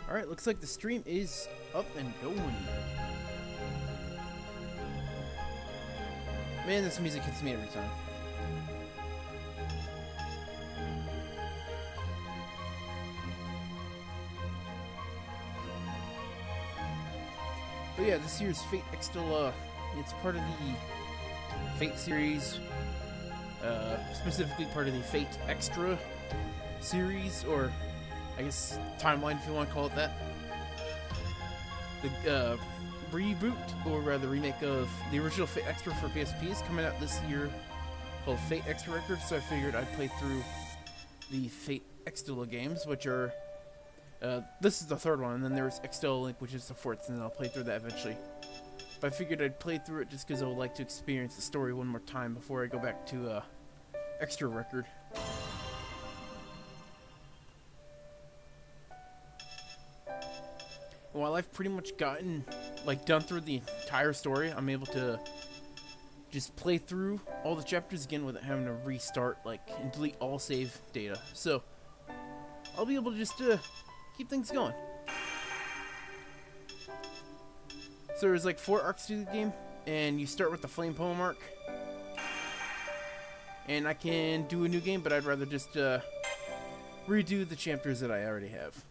Alright, looks like the stream is up and going. Man, this music hits me every time. But yeah, this year's Fate Extella, it's part of the Fate series, specifically part of the Fate Extra series, or I guess timeline if you want to call it that. The reboot, or rather remake of the original Fate Extra for PSP is coming out this year, called Fate Extra Records, so I figured I'd play through the Fate Extella games, which are, this is the third one, and then there's Extella Link, which is the fourth, and then I'll play through that eventually. But I figured I'd play through it just because I would like to experience the story one more time before I go back to Extra Record. While I've pretty much gotten, like, done through the entire story, I'm able to just play through all the chapters again without having to restart, like, and delete all save data. So, I'll be able to just keep things going. So there's like 4 arcs to the game, and you start with the Flame Poem arc. And I can do a new game, but I'd rather just redo the chapters that I already have.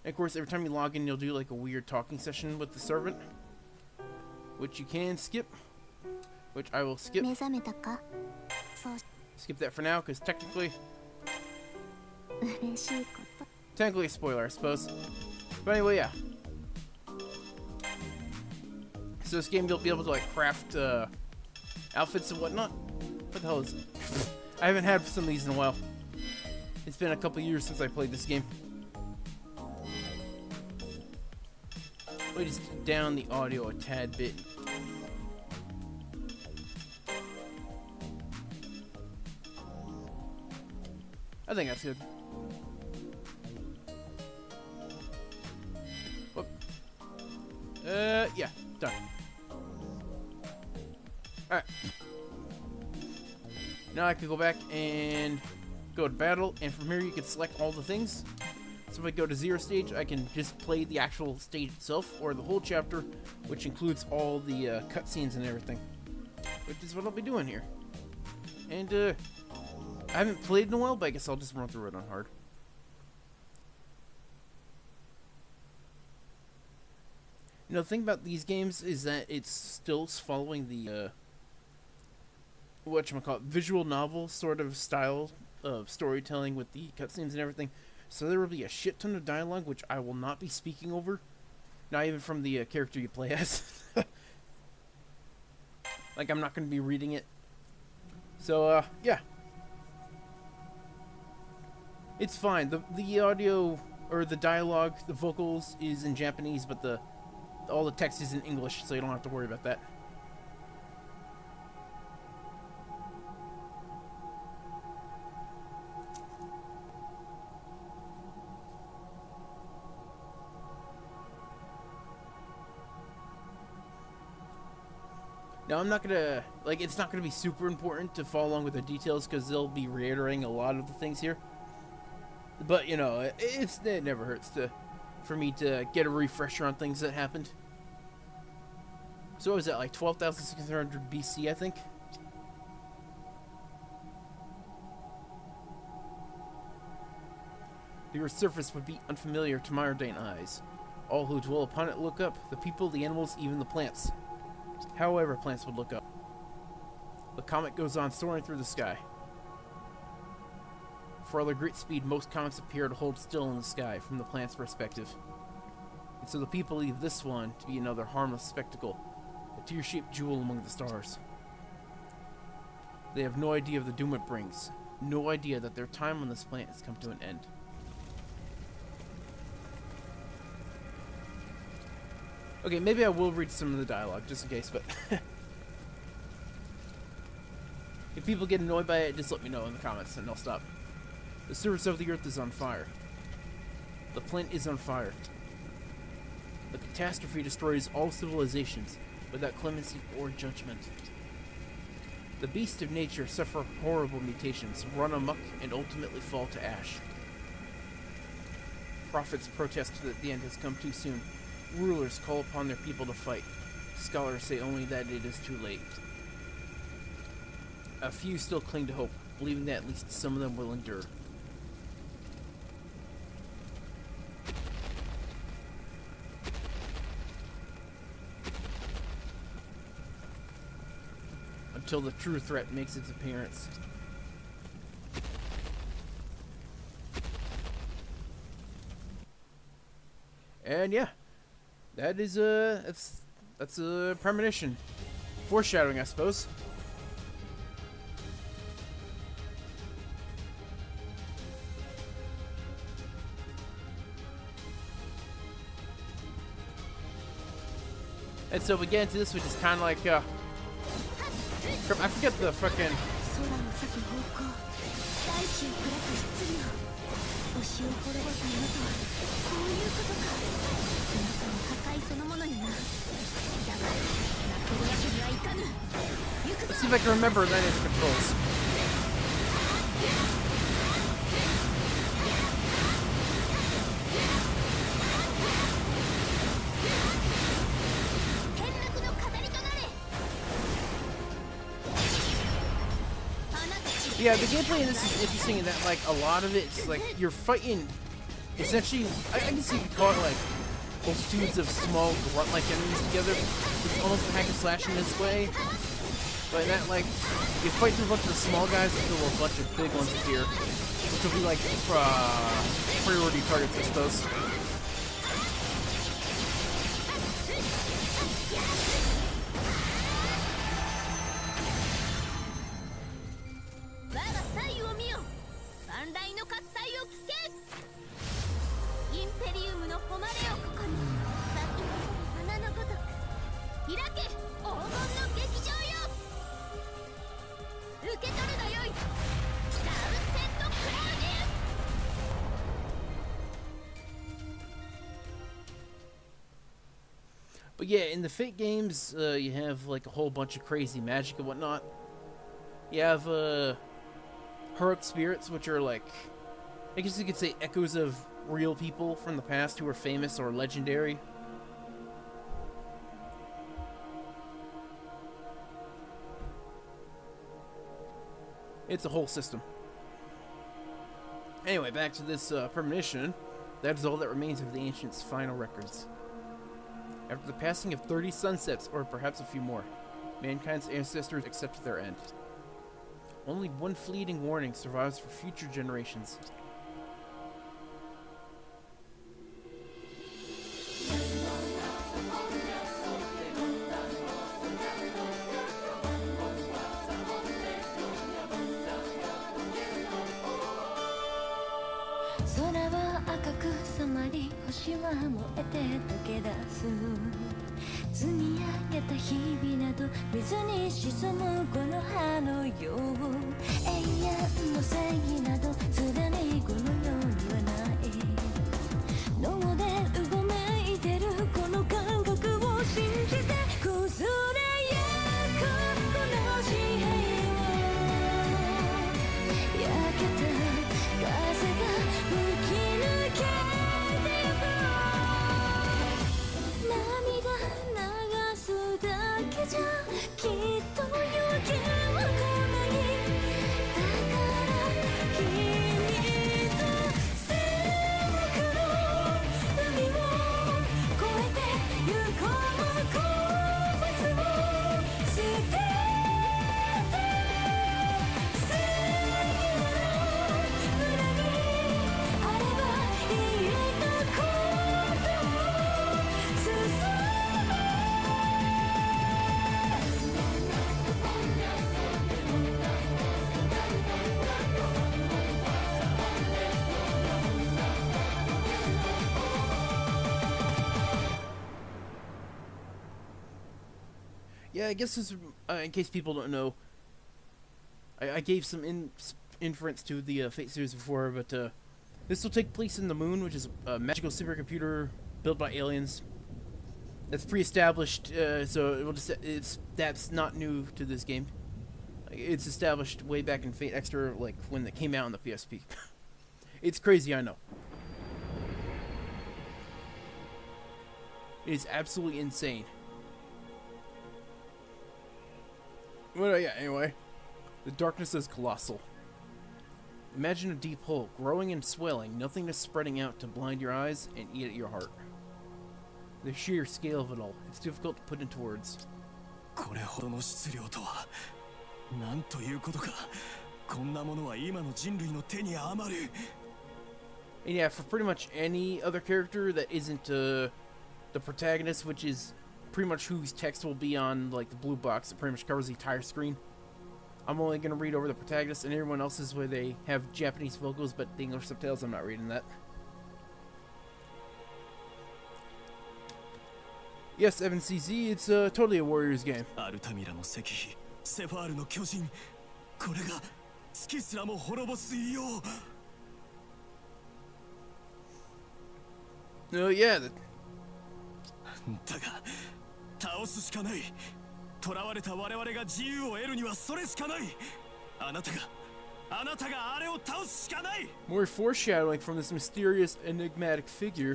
And of course, every time you log in, you'll do like a weird talking session with the servant, which you can skip, which I will skip. Skip that for now, because technically a spoiler, I suppose. But anyway, yeah. So this game, you'll be able to like craft outfits and whatnot. What the hell is it? I haven't had some of these in a while. It's been a couple years since I played this game. Let me just down the audio a tad bit. I think that's good. Whoop. Yeah, done. Alright. Now I can go back and go to battle, and from here you can select all the things. So if I go to 0 stage, I can just play the actual stage itself, or the whole chapter, which includes all the cutscenes and everything. Which is what I'll be doing here. And, I haven't played in a while, but I guess I'll just run through it on hard. You know, the thing about these games is that it's still following the, whatchamacallit, visual novel sort of style of storytelling with the cutscenes and everything. So there will be a shit ton of dialogue, which I will not be speaking over. Not even from the character you play as. Like, I'm not going to be reading it. So, yeah. It's fine. The audio, or the dialogue, the vocals is in Japanese, but all the text is in English, so you don't have to worry about that. Now, I'm not gonna, like, it's not gonna be super important to follow along with the details, because they'll be reiterating a lot of the things here. But, you know, it never hurts for me to get a refresher on things that happened. So what was that, like 12,600 BC, I think? The Earth's surface would be unfamiliar to modern eyes. All who dwell upon it look up, the people, the animals, even the plants. However, plants would look up. The comet goes on soaring through the sky. For all their great speed, most comets appear to hold still in the sky from the plant's perspective. And so the people leave this one to be another harmless spectacle, a tear-shaped jewel among the stars. They have no idea of the doom it brings, no idea that their time on this planet has come to an end. Okay, maybe I will read some of the dialogue, just in case, but... If people get annoyed by it, just let me know in the comments, and I'll stop. The surface of the Earth is on fire. The planet is on fire. The catastrophe destroys all civilizations, without clemency or judgment. The beasts of nature suffer horrible mutations, run amok, and ultimately fall to ash. prophets protest that the end has come too soon. Rulers call upon their people to fight. Scholars say only that it is too late. A few still cling to hope, believing that at least some of them will endure. Until the true threat makes its appearance. And yeah, that is that's a premonition, foreshadowing, I suppose. And so we get into this, which is kind of like I forget the fucking. Let's see if I can remember any of the controls. Yeah, the gameplay in this is interesting in that, like, a lot of it's like you're fighting essentially, I guess you could call it like multitudes of small grunt-like enemies together. It's almost a hack and slash in this way. But in that, like, you fight through a bunch of the small guys until a bunch of big ones appear, which will be like priority targets, I suppose. But yeah, in the Fate games, you have like a whole bunch of crazy magic and whatnot. You have heroic spirits, which are like, I guess you could say echoes of real people from the past who are famous or legendary. It's a whole system. Anyway, back to this premonition. That is all that remains of the ancients' final records. After the passing of 30 sunsets, or perhaps a few more, mankind's ancestors accepted their end. Only one fleeting warning survives for future generations. Yeah, I guess this, in case people don't know, I gave some inference to the Fate series before, but this will take place in the Moon, which is a magical supercomputer built by aliens. That's pre-established, so it will just, that's not new to this game. It's established way back in Fate Extra, like when it came out on the PSP. It's crazy, I know. It is absolutely insane. Well, yeah, anyway. The darkness is colossal. Imagine a deep hole, growing and swelling, nothingness spreading out to blind your eyes and eat at your heart. The sheer scale of it all, it's difficult to put into words. And yeah, for pretty much any other character that isn't the protagonist, which is pretty much whose text will be on like the blue box that pretty much covers the entire screen. I'm only going to read over the protagonist, and everyone else's where they have Japanese vocals, but the English subtitles, I'm not reading that. Yes, Evan CZ, it's totally a Warriors game. Oh, yeah. More foreshadowing from this mysterious, enigmatic figure.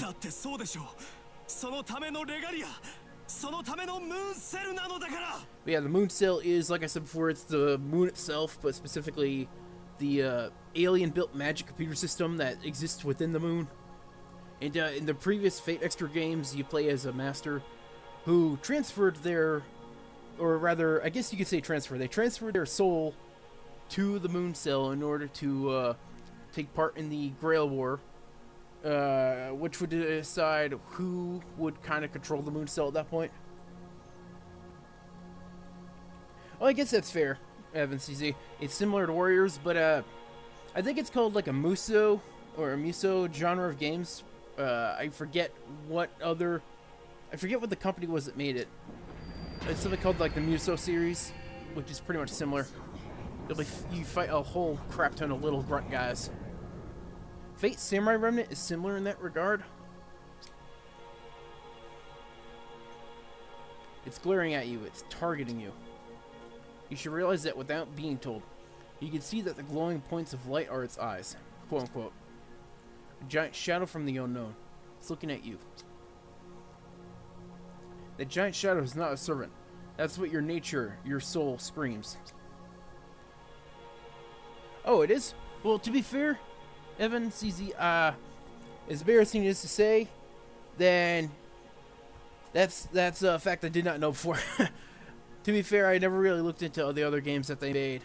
Yeah, the moon cell is, like I said before, it's the moon itself, but specifically the alien-built magic computer system that exists within the moon. And in the previous Fate Extra games, you play as a master who transferred their, or rather, I guess you could say transfer. They transferred their soul to the moon cell in order to take part in the Grail War, which would decide who would kind of control the moon cell at that point. Well, I guess that's fair, Evan CZ. It's similar to Warriors, but I think it's called like a Muso or a Muso genre of games. I forget what the company was that made it. It's something called like the Muso series, which is pretty much similar. You fight a whole crap ton of little grunt guys. Fate Samurai Remnant is similar in that regard. It's glaring at you, it's targeting you. You should realize that without being told. You can see that the glowing points of light are its eyes, quote unquote. A giant shadow from the unknown. It's looking at you. That giant shadow is not a servant. That's what your nature, your soul, screams. Oh, it is? Well, to be fair, Evan, CZ, as embarrassing as to say, then that's a fact I did not know before. To be fair, I never really looked into the other games that they made.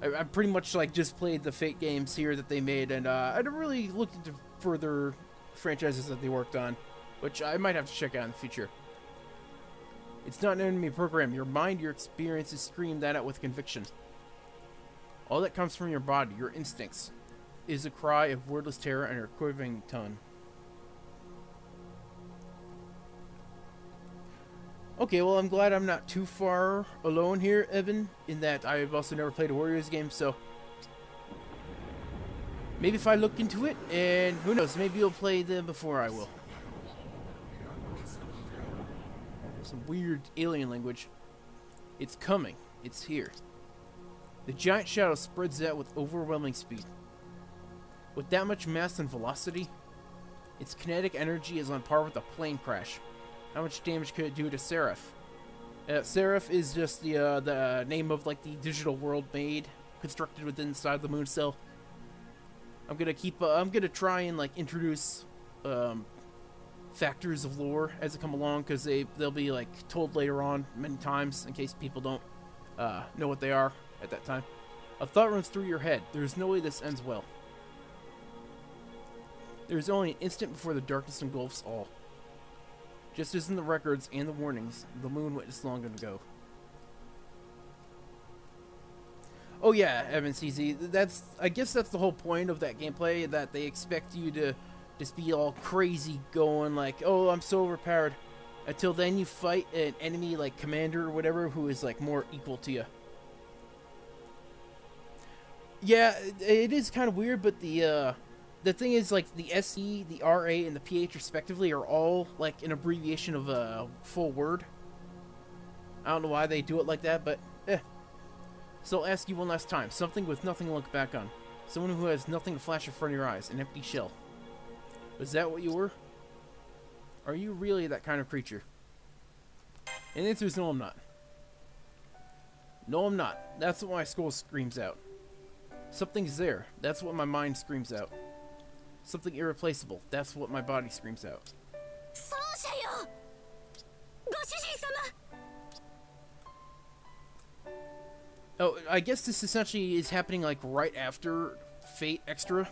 I pretty much like just played the Fate games here that they made, and I never really looked into further franchises that they worked on, which I might have to check out in the future. It's not an enemy program. Your mind, your experiences scream that out with conviction. All that comes from your body, your instincts, is a cry of wordless terror and your quivering tongue. Okay, well, I'm glad I'm not too far alone here, Evan, in that I've also never played a Warriors game, so maybe if I look into it, and who knows, maybe you'll play them before I will. Some weird alien language. It's coming. It's here. The giant shadow spreads out with overwhelming speed. With that much mass and velocity, its kinetic energy is on par with a plane crash. How much damage could it do to Seraph? Seraph is just the name of like the digital world made, constructed within inside the moon cell. I'm gonna try and like introduce factors of lore as they come along, because they'll be like told later on many times in case people don't know what they are at that time. A thought runs through your head. There's no way this ends well. There is only an instant before the darkness engulfs all. Just as in the records and the warnings, the moon witnessed long ago. Oh yeah, Evan CZ, I guess that's the whole point of that gameplay, that they expect you to just be all crazy going like, oh, I'm so overpowered. Until then you fight an enemy like commander or whatever who is like more equal to you. Yeah, it is kind of weird, but the thing is, like, the SE, the RA, and the PH respectively are all like an abbreviation of a full word. I don't know why they do it like that, but So I'll ask you one last time. Something with nothing to look back on. Someone who has nothing to flash in front of your eyes. An empty shell. Was that what you were? Are you really that kind of creature? And the answer is no, I'm not. No, I'm not. That's what my skull screams out. Something's there. That's what my mind screams out. Something irreplaceable. That's what my body screams out. Oh, I guess this essentially is happening like right after Fate Extra,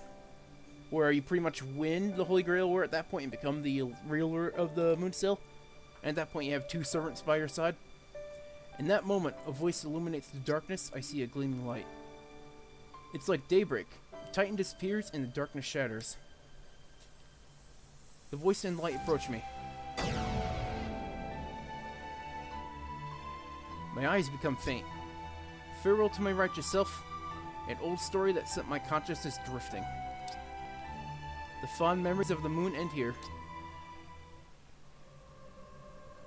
where you pretty much win the Holy Grail War at that point and become the ruler of the Moonsail. And at that point you have two servants by your side. In that moment, a voice illuminates the darkness. I see a gleaming light. It's like daybreak. The Titan disappears and the darkness shatters. The voice and light approach me. My eyes become faint. Farewell to my righteous self, an old story that sent my consciousness drifting. The fond memories of the moon end here.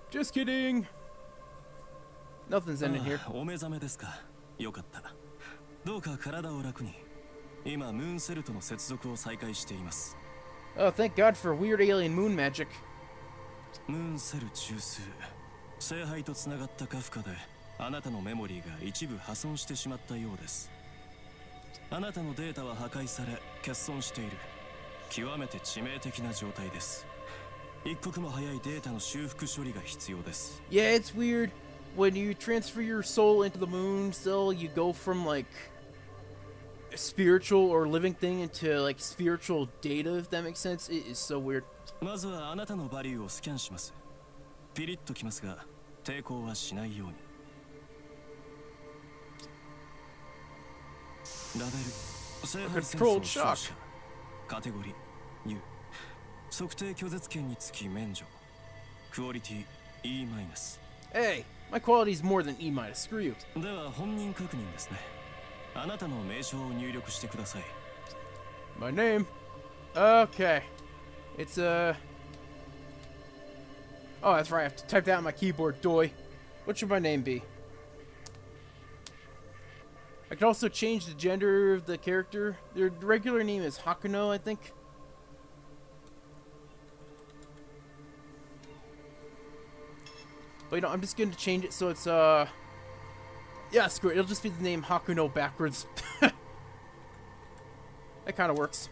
Just kidding! Nothing's ending here. お目覚めですか。よかった。どうか体を楽に。今ムーンセルとの接続を再開しています。Oh, thank God for weird alien moon magic. ムーンセル中枢。聖杯とつながったカフカで、あなたのメモリーが一部破損してしまったようです。あなたのデータは破壊され、欠損している。極めて致命的な状態です。一刻も早いデータの修復処理が必要です。Yeah, it's weird. When you transfer your soul into the moon cell, you go from like a spiritual or living thing into like spiritual data, if that makes sense. It is so weird. まずはあなたのバリューをスキャンします。ピリッときますが、抵抗はしないように。ラベル、聖杯戦争勝者。カテゴリー U。測定拒絶権につき免除。クオリティ E-。Hey, my quality is more than E-. Screw you. では本人確認ですね。あなたの名称を入力してください。My name? Okay. It's Oh, that's right. I have to type that on my keyboard, doy. What should my name be? I can also change the gender of the character. Their regular name is Hakuno, I think. But you know, I'm just going to change it so it's, yeah, screw it. It'll just be the name Hakuno backwards. That kind of works.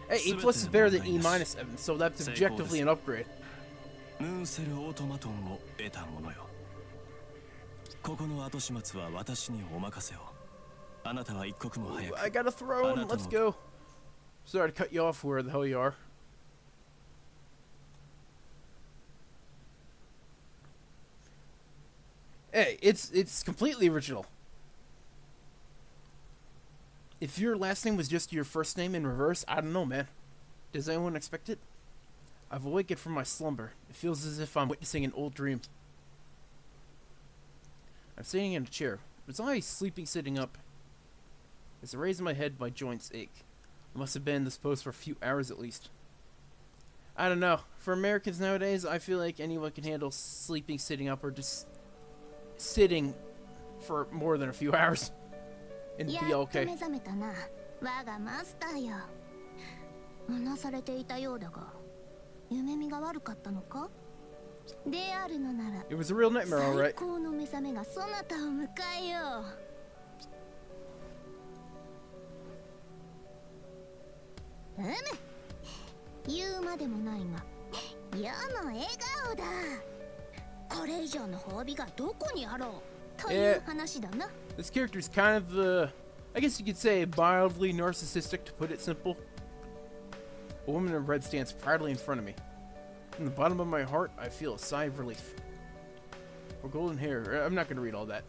Hey, E+ is better than E-, Evan, so that's objectively an upgrade. ムーンセルオートマトンを得たものよ。ここの後始末は私にお任せを。あなたは一刻も早く。I got a throne. Let's go. Sorry to cut you off where the hell you are. Hey, it's completely original. If your last name was just your first name in reverse, I don't know, man. Does anyone expect it? I've awakened from my slumber. It feels as if I'm witnessing an old dream. I'm sitting in a chair. Was I sleeping sitting up? As I raise my head, my joints ache. I must have been in this pose for a few hours at least. I don't know. For Americans nowadays, I feel like anyone can handle sleeping sitting up or just sitting for more than a few hours. And be okay. 我がマスターよ。うなされていたようだが、夢見が悪かったのか？であるのなら、 It was a real nightmare, all right. 最高の目覚めがそなたを迎えよう。言うまでもないが、世の笑顔だ。これ以上の褒美がどこにあろう。という話だな。 This character is kind of, I guess you could say, mildly narcissistic, to put it simple. A woman in red stands proudly in front of me. From the bottom of my heart, I feel a sigh of relief. Her golden hair. I'm not going to read all that.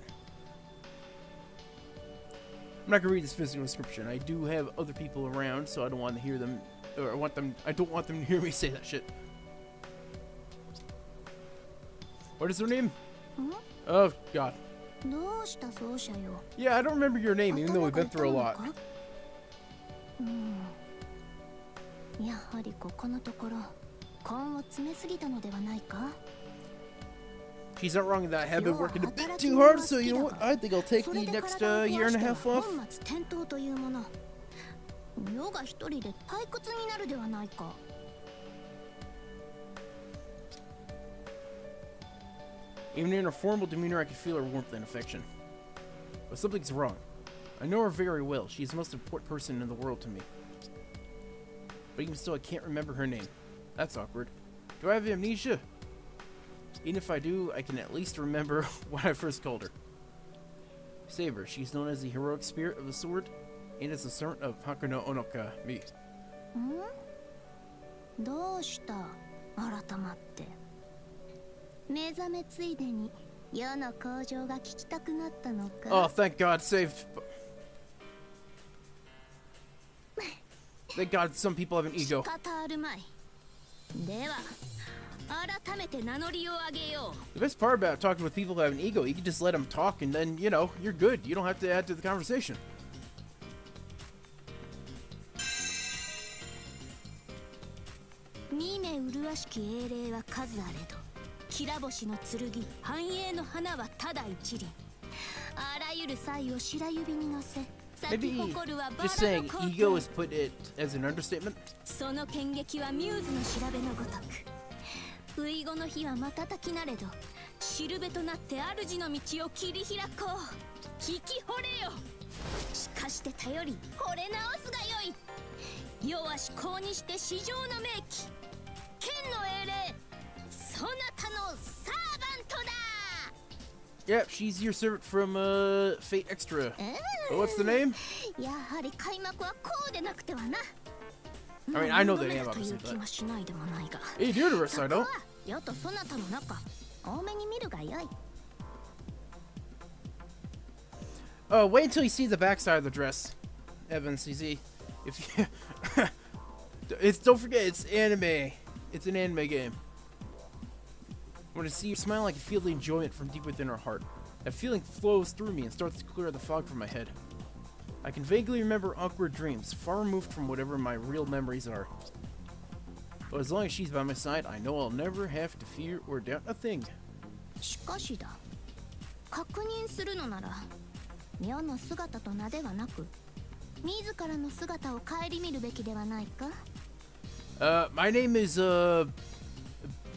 I'm not going to read this physical description. I do have other people around, so I don't want to hear them, or I don't want them to hear me say that shit. What is her name? Oh, God. Yeah, I don't remember your name, even though we've been through a lot. やはりここのところ根を詰めすぎたのではないか She's not wrong in that I have been working a bit too hard, so you know what? I think I'll take the next year and a half off. 世が一人で退屈になるではないか。 Even in her formal demeanor, I could feel her warmth and affection. But something's wrong. I know her very well. She's the most important person in the world to me. But even still, I can't remember her name. That's awkward. Do I have amnesia? Even if I do, I can at least remember what I first called her. Saber. She's known as the heroic spirit of the sword, and as the servant of Hakuno Onoka, me. どうした改まって。目覚めついでに世の向上が聞きたくなったのか。 Oh, thank God, saved. Thank God some people have an ego. 仕方あるまい。では改めて名乗りを上げよう。 The best part about talking with people who have an ego, you can just let them talk and then, you know, you're good. You don't have to add to the conversation. 見目麗しき英霊は数あれど、きら星の剣、繁栄の花はただ一輪。あらゆる才を白指に乗せ、咲き Maybe 誇るはバ just ラの saying 光 ego 景。 is put it as an understatement. その剣撃はミューズの調べのごとく。不意後の日は瞬きなれど、しるべとなって主の道を切り開こう。聞き惚れよ。しかして頼り、惚れ直すがよい。世は至高にして至上の名機。剣の英霊、そなたのサーバントだ。 Yep, she's your servant from Fate Extra. Oh, what's the name? やはり開幕はこうでなくてはな。 I mean, I know the 求め name るとい obviously, う気 but はしないでもないが。 hey, the universe, I そこ know. は世とそなたの中、多めに見るがよい。 Oh, wait until you see the backside of the dress, Evan CZ. If you, it's don't forget it's anime. It's an anime game. When I see you smile, I can feel the enjoyment from deep within her heart. That feeling flows through me and starts to clear the fog from my head. I can vaguely remember awkward dreams, far removed from whatever my real memories are. But as long as she's by my side, I know I'll never have to fear or doubt a thing. しかしだ、確認するのなら世の姿と名ではなく自らの姿を顧みるべきではないか。 My name is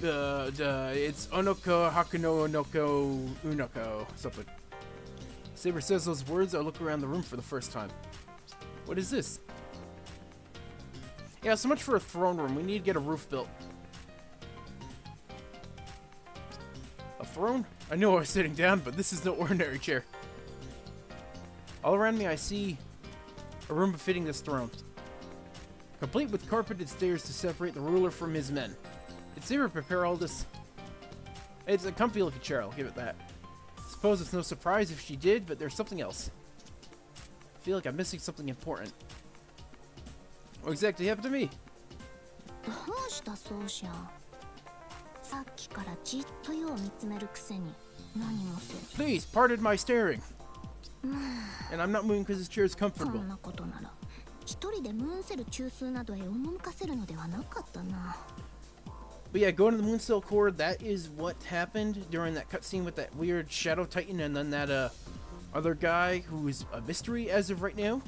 it's Onoko Hakuno Onoko Unoko something. Saber says those words. I look around the room for the first time. What is this? Yeah, so much for a throne room. We need to get a roof built. A throne? I know I was sitting down, but this is no ordinary chair. All around me I see a room befitting this throne, complete with carpeted stairs to separate the ruler from his men. Did Saber prepare all this? It's a comfy looking chair, I'll give it that. Suppose it's no surprise if she did, but there's something else. I feel like I'm missing something important. What exactly happened to me? どうしたそうじゃ。さっきからじっと世を見つめるくせに何もせず。 Please, pardon my staring. And I'm not moving because this chair is こ comfortable. んなことなら一人でムーンセル中枢などへ赴かせるのではなかったな。 But yeah, going to the Moonstone Core, that is what happened during that cutscene with that weird Shadow Titan and then that other guy who is a mystery as of right now.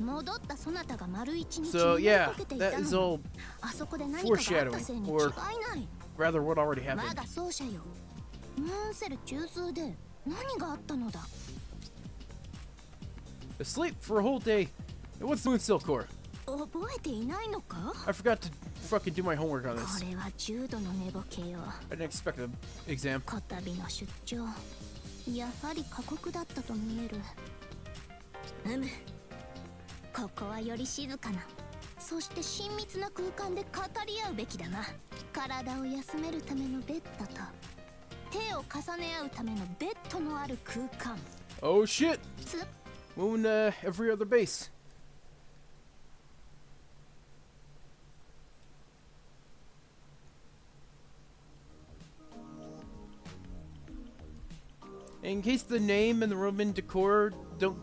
戻ったそなたが丸一日 So 眠り yeah, こけていた that の is に all あそこで何かがあったせいに違い foreshadowing, ない。 rather what already 我 happened. が奏者よ、ムーンセル中枢で何があったのだ。 Asleep for a whole day. And what's the Moonstone Core? 覚えていないのか。 I forgot to fucking do my homework on こ this. れは重度の寝ぼけよ。 I didn't expect an exam. こたびの出張、やはり過酷だったと見える。ここはより静かな、そして親密な空間で語り合うべきだな。体を休めるためのベッドと手を重ね合うためのベッドのある空間。 Oh shit! つ Moon every other base. In case the name and the Roman decor don't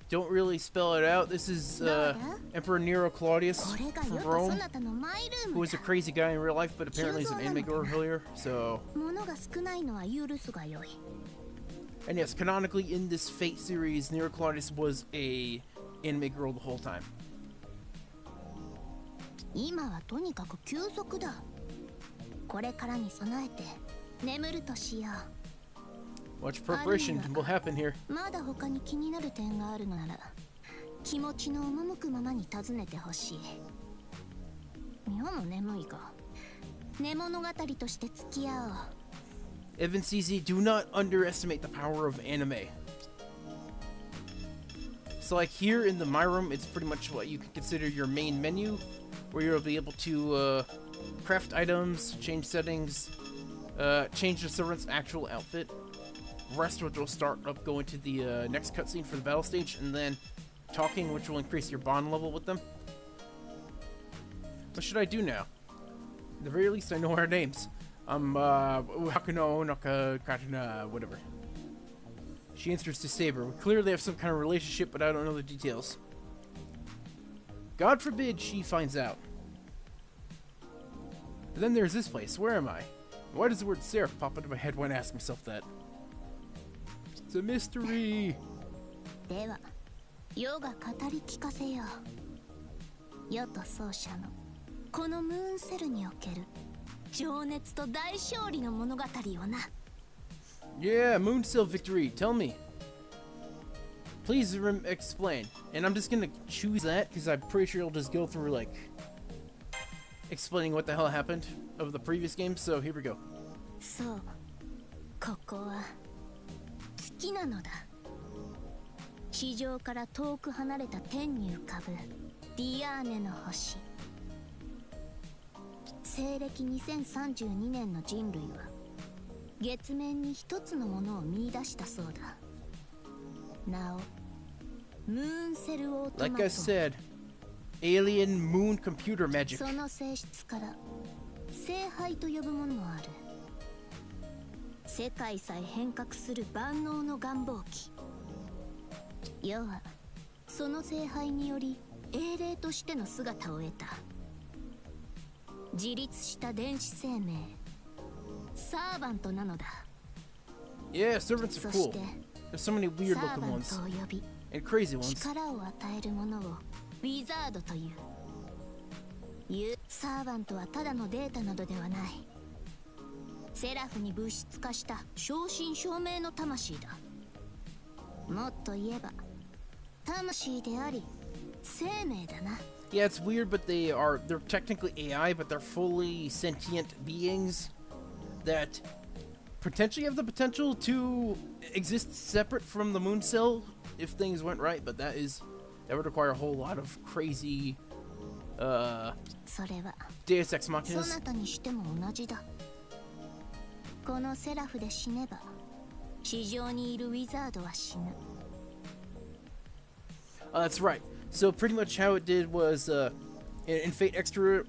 don't really spell it out. This is Emperor Nero Claudius from Rome, who was a crazy guy in real life, but apparently is an anime earlier. So, and yes, canonically in this Fate series, Nero Claudius was a anime girl the whole time. 今はとにかく休息だ。これからに備えて眠るとしよう。 Much preparation will happen here. まだ他に気になる点があるのなら気持ちの赴くままに尋ねてほしい。妙も眠いか。寝物語として付き合おう。 Evan CZ, do not underestimate the power of anime. So like here in the My Room, it's pretty much what you can consider your main menu, where you'll be able to craft items, change settings, change the servant's actual outfit, rest, which will start up going to the next cutscene for the battle stage, and then talking, which will increase your bond level with them. What should I do now? At the very least, I know our names. Hakuno, Naka, Katana, whatever. She answers to Saber. We clearly have some kind of relationship, but I don't know the details. God forbid she finds out. But then there's this place. Where am I? Why does the word Seraph pop into my head when I ask myself that? It's a mystery. では、世が語り聞かせよう。世と奏者のこのムーンセルにおける情熱と大勝利の物語をな。 Yeah, Moonsill victory. Tell me. Please explain. And I'm just gonna choose that because I'm pretty sure it'll just go through like explaining what the hell happened of the previous game. So here we go. そう、ここは月なのだ。地上から遠く離れた天に浮かぶディアーネの星。西暦2032年の人類は月面に一つのものを見出したそうだ。なお、ムーンセルオートマト。 Like I said, alien moon computer magic. その性質から聖杯と呼ぶものもある。世界さえ変革する万能の願望機。世はその聖杯により英霊としての姿を得た。自立した電子生命サーバントなのだ。 Yeah, servants are そし cool. て There's so many サ weird ー looking バン ones トを呼び and crazy ones. 力を与えるものをウィザードという。サーバントはただのデータなどではない。セラフに物質化した正真正銘の魂だ。もっと言えば魂であり生命だな。 Yeah, it's weird, but they're technically AI, but they're fully sentient beings that potentially have the potential to exist separate from the moon cell if things went right, but that would require a whole lot of crazy それは Deus Ex そ Machinas. なたにしても同じだ。このセラフで死ねば地上にいるウィザードは死ぬ。 That's right. So pretty much how it did was in Fate Extra,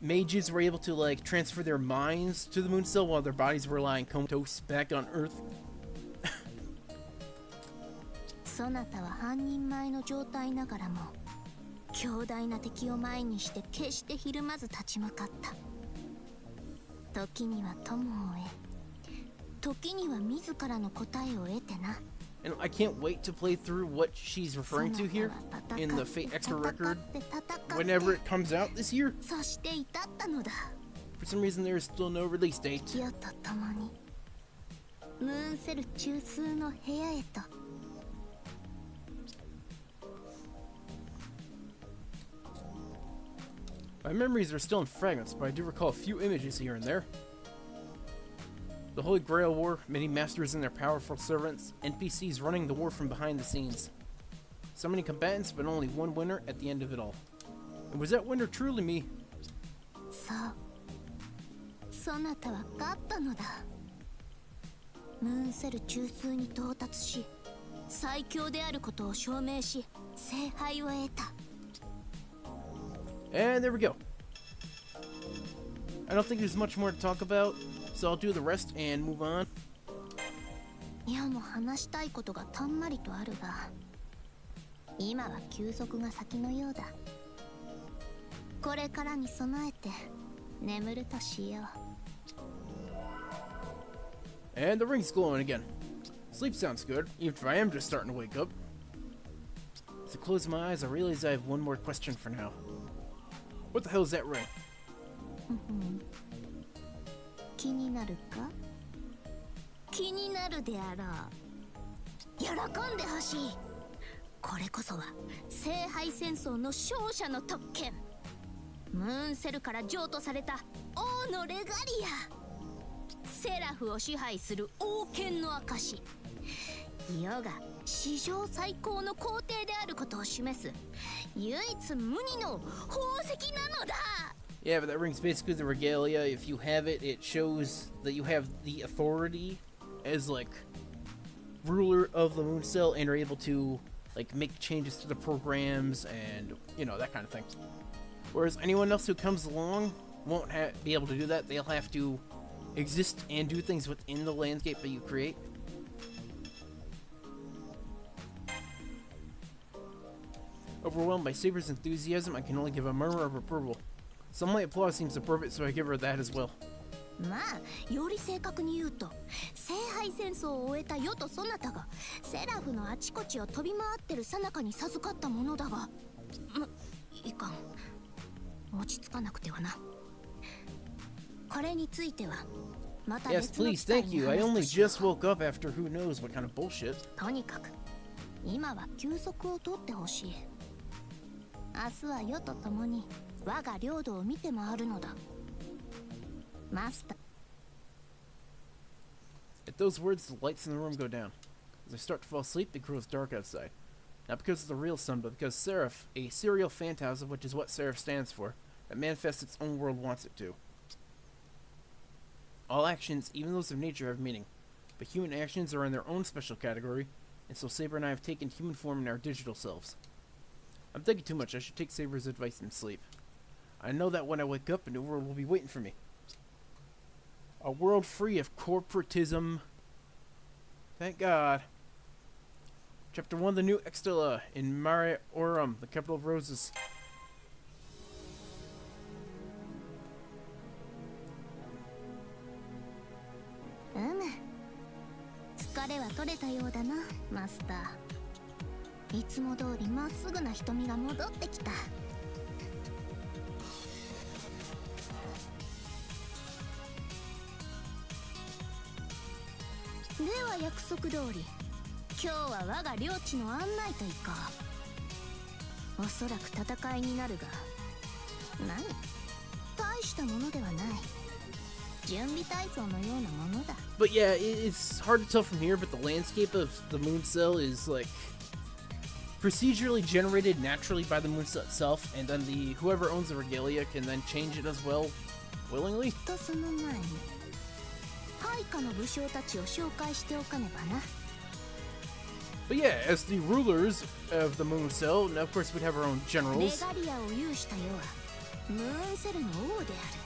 mages were able to like transfer their minds to the moon cell while their bodies were lying comatose back on Earth. そなたは半人前の状態ながらも強大な敵を前にして決してひるまず立ち向かった。時には友を得、時には自らの答えを得てな。 And I can't wait to play through what she's referring to here in the Fate Extra record whenever it comes out this year. そして至ったのだ。 For some reason, there is still no release date. 世と共にムーンセル中枢の部屋へと。 My memories are still in fragments, but I do recall a few images here and there. The Holy Grail War, many masters and their powerful servants, NPCs running the war from behind the scenes. So many combatants, but only one winner at the end of it all. And was that winner truly me? そう、そなたは勝ったのだ。ムーンセル中枢に到達し、最強であることを証明し、聖杯を得た。 And there we go. I don't think there's much more to talk about, so I'll do the rest and move on. いやもう話したいことがたんまりとあるが、今は休息が先のようだ。これからに備えて眠るとしよう。 And the ring's glowing again. Sleep sounds good, even if I am just starting to wake up. As I close my eyes, I realize I have one more question for now. What the hell is that ring? 気になるか？気になるであろう。喜んでほしい。これこそは聖杯戦争の勝者の特権。ムーンセルから譲渡された王のレガリア。セラフを支配する王権の証。世が史上最高の皇帝であることを示す唯一無二の宝石なのだ。Yeah, but that ring's basically the regalia. If you have it, it shows that you have the authority as, like, ruler of the moon cell and are able to, like, make changes to the programs and, you know, that kind of thing. Whereas anyone else who comes along won't be able to do that. They'll have to exist and do things within the landscape that you create. Overwhelmed by Saber's enthusiasm, I can only give a murmur of approval. Some light applause seems appropriate, so I give her that as well. まあ、より正確に言うと、聖杯戦争を終えた世とそなたがセラフのあちこちを飛び回ってる最中に授かったものだが、いかん。落ち着かなくてはな。これについてはまた Yes, 別の please, 機会 thank に you. I 話 only すとしよう。 just woke up after who knows what kind of bullshit. とにかく今は休息をとってほしい。明日は世と共に我が領土を見て回るのだ。マスター。 At those words, the lights in the room go down. As I start to fall asleep, it grows dark outside. Not because of the real sun, but because Seraph, a serial phantasm, which is what Seraph stands for, that manifests its own world wants it to. All actions, even those of nature, have meaning, but human actions are in their own special category, and so Saber and I have taken human form in our digital selves. I'm thinking too much. I should take Saber's advice and sleep. I know that when I wake up, a new world will be waiting for me. A world free of corporatism. Thank God. Chapter 1, the new Extella in Mare Aurum, the capital of roses. 疲れは取れたようだな、マスター。いつも通りまっすぐな瞳が戻ってきた。では約束通り、今日は我が領地の案内といこう。おそらく戦いになるが、何？大したものではない。準備体操のようなものだ。 But yeah, it's hard to tell from here, but the landscape of the moon cell is like procedurally generated naturally by the moon cell itself, and then whoever owns the regalia can then change it as well, willingly. とその前に、配下の武将たちを紹介しておかねばな。 But yeah, as the rulers of the moon cell, now of course we'd have our own レ generals. ガリアを有した世はムーンセルの王である。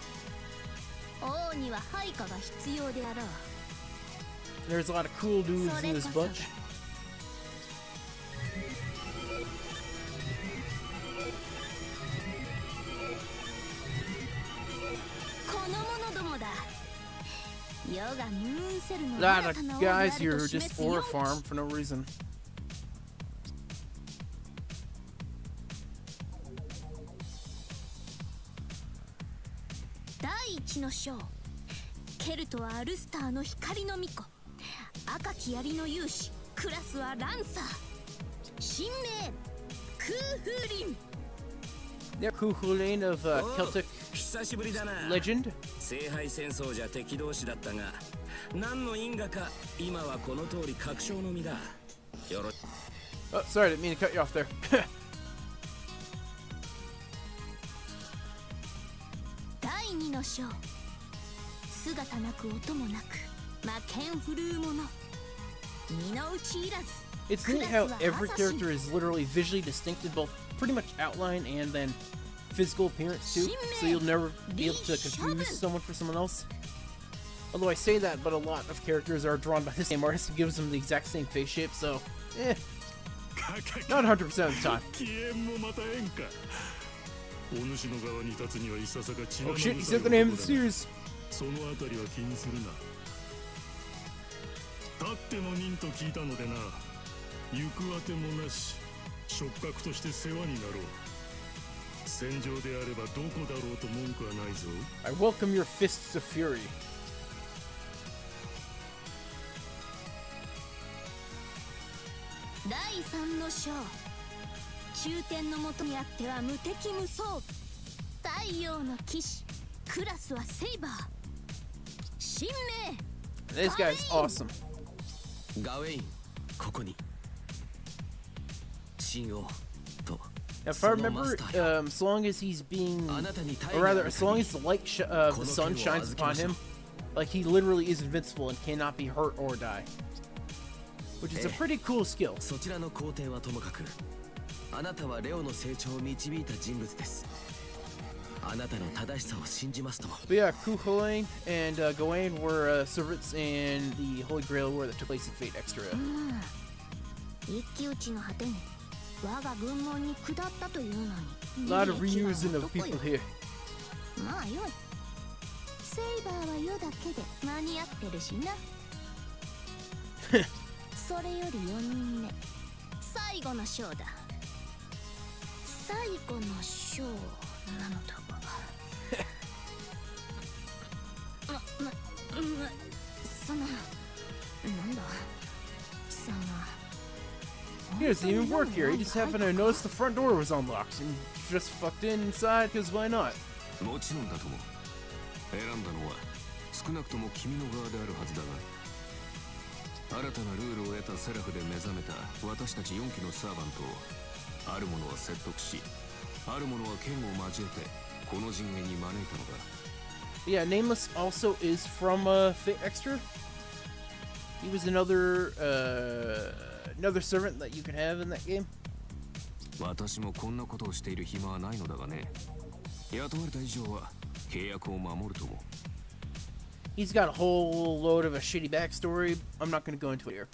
王には配下が必要であろう。 There's a lot of cool dudes in this bunch. この者どもだ。世がムーンセルの A lot 新 of たな王 guys であ here る who と示 just す ore よ。 farm for no reason. 第一の章、ケルトはアルスターの光の巫女、赤き槍の勇士、クラスはランサー、神名クーフーリン。 They're Kuhulain of Celtic 久しぶりだな。 legend. 聖杯戦争じゃ敵同士だったが、何の因果か今はこの通り確証の身だ。よろ。 Oh, sorry, didn't mean to cut you off there. 第二の章、姿なく音もなく魔剣振るう者、身の内いらず。 It's neat how every character is literally visually distinct in both pretty much outline and then physical appearance too, so you'll never be able to confuse someone for someone else. Although I say that, but a lot of characters are drawn by the same artist who gives them the exact same face shape, so Not 100% of the time. 気縁もまた縁か。お主の側に立つにはいささか血の Oh shit, he said the name of the series. そのあたりは気にするな。立っての任と聞いたのでな。行くあてもなし、触覚として世話になろう。戦場であればどこだろうと文句はないぞ。I welcome your fists of fury. 第三の章、中天のもとにあっては無敵無双、太陽の騎士、クラスはセイバー、神明 This guy's awesome. ガウェイン、ここに神王と If I remember, as long as he's being, or rather, as long as the light, the sun shines upon him, like he literally is invincible and cannot be hurt or die, which is a pretty cool skill. そちらの皇帝はともかく、あなたはレオの成長を導いた人物です。あなたの正しさを信じますとも。 But yeah, Cuchulainn and Gawain were servants in the Holy Grail War that took place in Fate Extra. 一騎打ちの果てに我が軍門に下ったというのに A lot of reusing of people here. まあよい、セイバーは世だけで間に合ってるしな。それより4人目、最後の章だ。最後の章なのだがそのなんだ貴様。 He doesn't even work here. He just happened to notice the front door was unlocked and just fucked in inside because why not? もちろんだとも。選んだのは少なくとも君の側であるはずだが、新たなルールを得たセラフで目覚めた私たち4機のサーバントをある者は説得し、ある者は剣を交えてこの陣営に招いたのだ。 Yeah, Nameless also is from Fate Extra. He was another servant that you could have in that game. 私もこんなことをしている暇はないのだがね。雇われた以上は契約を守るとも。 He's got a whole load of a shitty backstory. I'm not going to go into it here.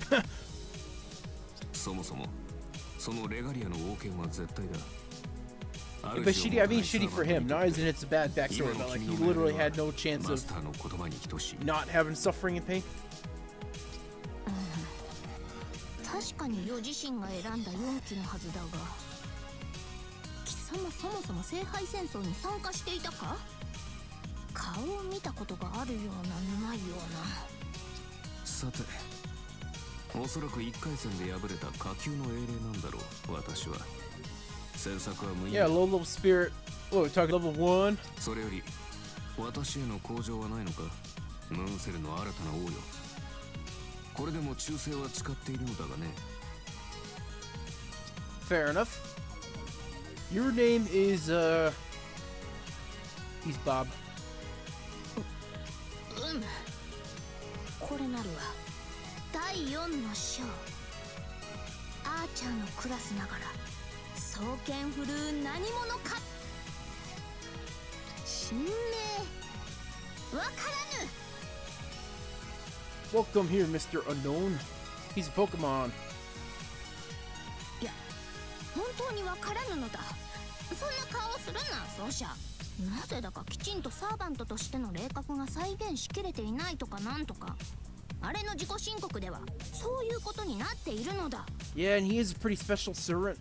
そもそもそのレガリアの王権は絶対だ。 But shitty, I mean shitty for him. Not as in it's a bad backstory, but like he literally had no chance of not having suffering and pain. 確かに余自身が選んだ4期のはずだが、貴様そもそも聖杯戦争に参加していたか？顔を見たことがあるようなないような。さて、おそらく1回戦で敗れた下級の英霊なんだろう、私は。戦策は無意味。 Yeah, low level spirit. What, we're talking level 1? それより、私への向上はないのか？ムーンセルの新たな王よ。これでも忠誠は誓っているのだがね。 Fair enough. Your name is, he's Bob. これなるわ。第4の章。アーチャーのクラスながら双剣振るう何者か。神明わからぬ。 Welcome here, Mr. Unknown. He's a Pokemon. いや、本当にわからぬのだ。そんな顔をするな、奏者。なぜだかきちんとサーバントとしての霊格が再現しきれていないとかなんとか。あれの自己申告ではそういうことになっているのだ。 Yeah, and he is a pretty special servant.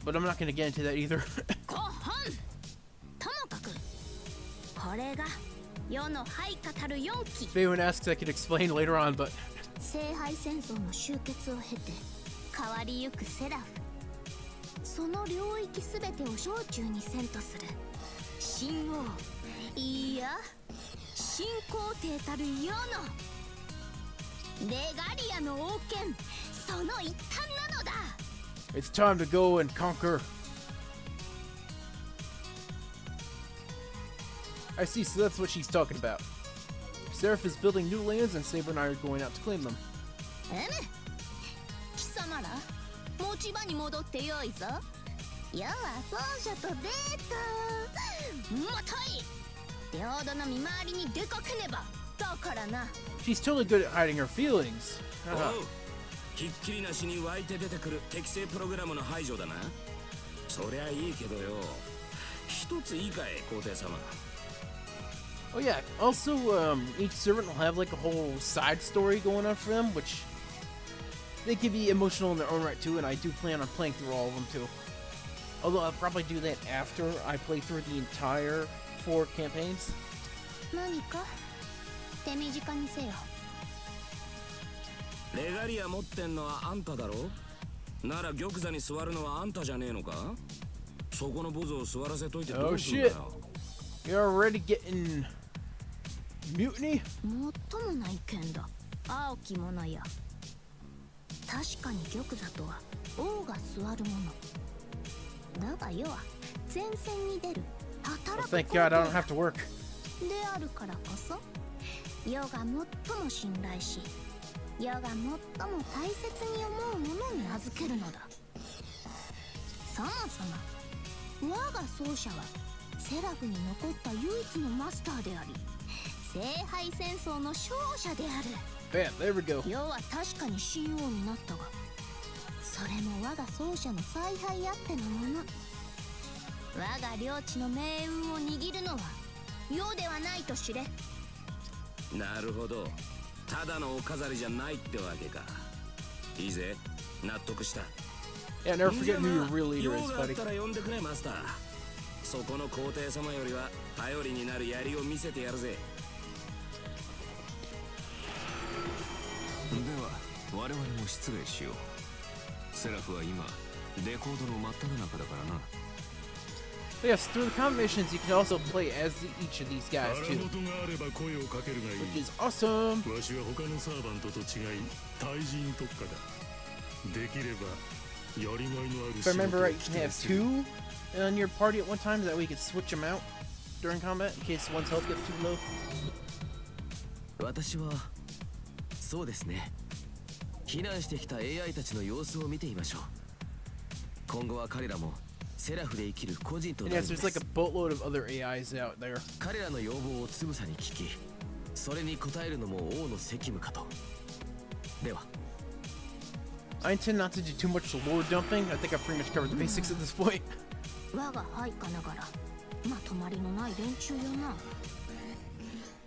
But I'm not going to get into that either. ご本ともかく、これが世の配下たる4期。 If anyone asks, I could explain later on, but 聖杯戦争の終結を経て変わりゆくセラフ、その領域すべてを掌中にせんとする神王、いや新皇帝たる世のレガリアの王権、その一端なのだ。 it's time to go and conquer. I see, so that's what she's talking about. Seraph is building new lands and Saber and I are going out to claim them. 貴様ら、持ち場に戻ってよいぞ。世は奏者とデート。もとい領土の見回りに出かけねば。だからな。 She's totally good at hiding her feelings. おう、ひっきりなしに湧いて出てくる適正プログラムの排除だな。そりゃいいけどよ、一ついいかい皇帝様。Oh yeah. Also, each servant will have like a whole side story going on for them, which they can be emotional in their own right too. And I do plan on playing through all of them too. Although I'll probably do that after I play through the entire 4 campaigns. 何か手短にせよ。レガリア持ってんのはあんただろ。なら玉座に座るのはあんたじゃねえのか。そこのボズを座らせといてど Oh うすんだ shit! よ。 You're already getting mutiny? もっともな意見だ。青き者や。確かに玉座とは王が座るもの。だが世は前線に出る Oh, 働く thank God I don't have to work. であるからこそ世が最も信頼し世が最も大切に思うものに預けるのだ。そもそも我が奏者はセラフに残った唯一のマスターであり聖杯戦争の勝者である。 Bam, there we go. 世は確かに神王になったがそれも我が奏者の采配あってのもの。我が領地の命運を握るのは世ではないと知れ。なるほど、ただのお飾りじゃないってわけか。いいぜ、納得した。 Yeah, never forget who your real leader 用 is, があっ buddy. たら呼んでくれマスター。そこの皇帝様よりは頼りになる槍を見せてやるぜ。では我々も失礼しよう。セラフは今レコードの真っ只中だからな。 Yes, through the combat missions, you can also play as each of these guys 腹 too, 元があれば声をかけるがい which い。 is awesome. わしは他のサーバントと違い対人特化だ。できればやりがいのある If 仕 I 事 remember を right, you 期 can 待 have する。 2 on your party at one time, so that way you can switch them out during combat in case one's health gets too low. 私はそうですね。避難してきた AI たちの様子を見てみましょう。今後は彼らもセラフで生きる個人と And なる yes, んで there's like す。 a boatload of other AIs out there. 彼らの要望をつぶさに聞き、それに応えるのも王の責務かと。では。 I intend not to do too much lore dumping. I think I've pretty much covered the basics at this point. 我が配下ながらまとまりのない連中よな。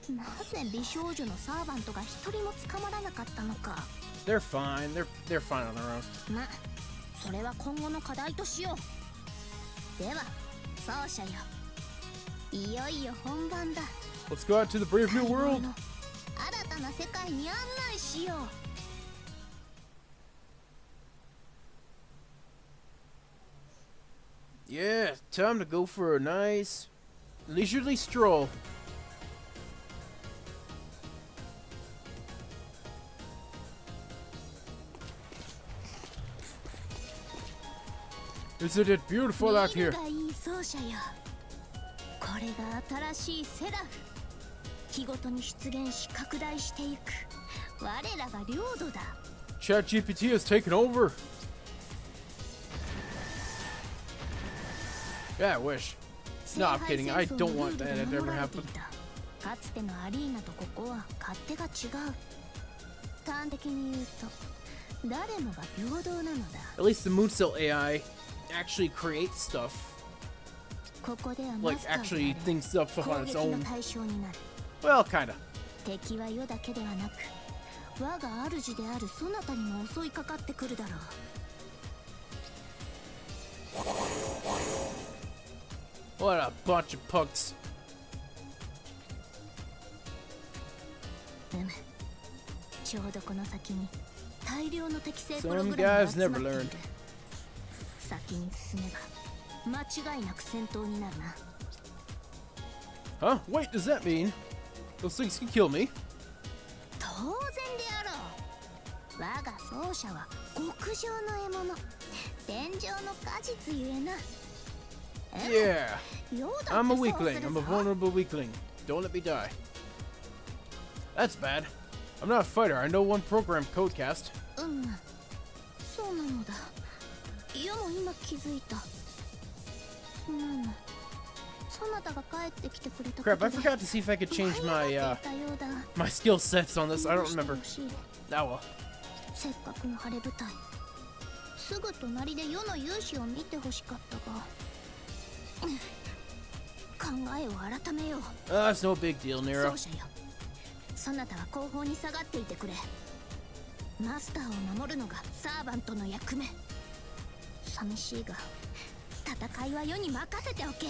なぜ美少女のサーバントが一人も捕まらなかったのか。 They're fine. They're fine on their own. まあそれは今後の課題としよう。では奏者よ、いよいよ本番だ。 Let's go out to the brave new world. 新たな世界に案内しよう。 Yeah, time to go for a nice leisurely stroll. Isn't it beautiful out 見る here? がいい奏者よ、これが新しいセラフ。日ごとに出現し拡大していく我らが領土だ。 ChatGPT has taken over. Yeah, I wish. No, I'm kidding. I don't want that to ever happen. かつてのアリーナとここは勝手が違う。端的に言うと誰もが平等なのだ。 At least the Mooncell AI actually creates stuff. ここでは Like マスター actually で thinks stuff あ on る its 攻撃 own. の対象になる。 Well, kinda. 敵は世だけではなく我が主であるそなたにも襲いかかってくるだろう。 What a bunch of punks. ちょうどこの先に大量の適正プロ Some グラム guys が集ま never っている。 learned. 先に進めば間違いなく戦闘になるな。 Huh? Wait, does that mean those things can kill me? 当然であろう。我が奏者は極上の獲物、天上の果実ゆえな。 Yeah. 世だって I'm a そうす weakling. る I'm ぞ a vulnerable weakling. Don't let me die. That's bad. I'm not a fighter. I know one program codecast. うん、そうなのだ。世も今気づいた。そなたが帰ってきてくれたこと Crap, I で forgot to see if I could change my 舞い上がっていたようだ。 my skill sets on this. I don't remember. どうしてほしい。 Ah well. せっかくの晴れ舞台、すぐ隣で世の勇姿を見てほしかったが、考えを改めよう。It's no big deal, Nero. 奏者よ、そなたは後方に下がっていてくれ。マスターを守るのがサーバントの役目。寂しいが戦いは世に任せておけ。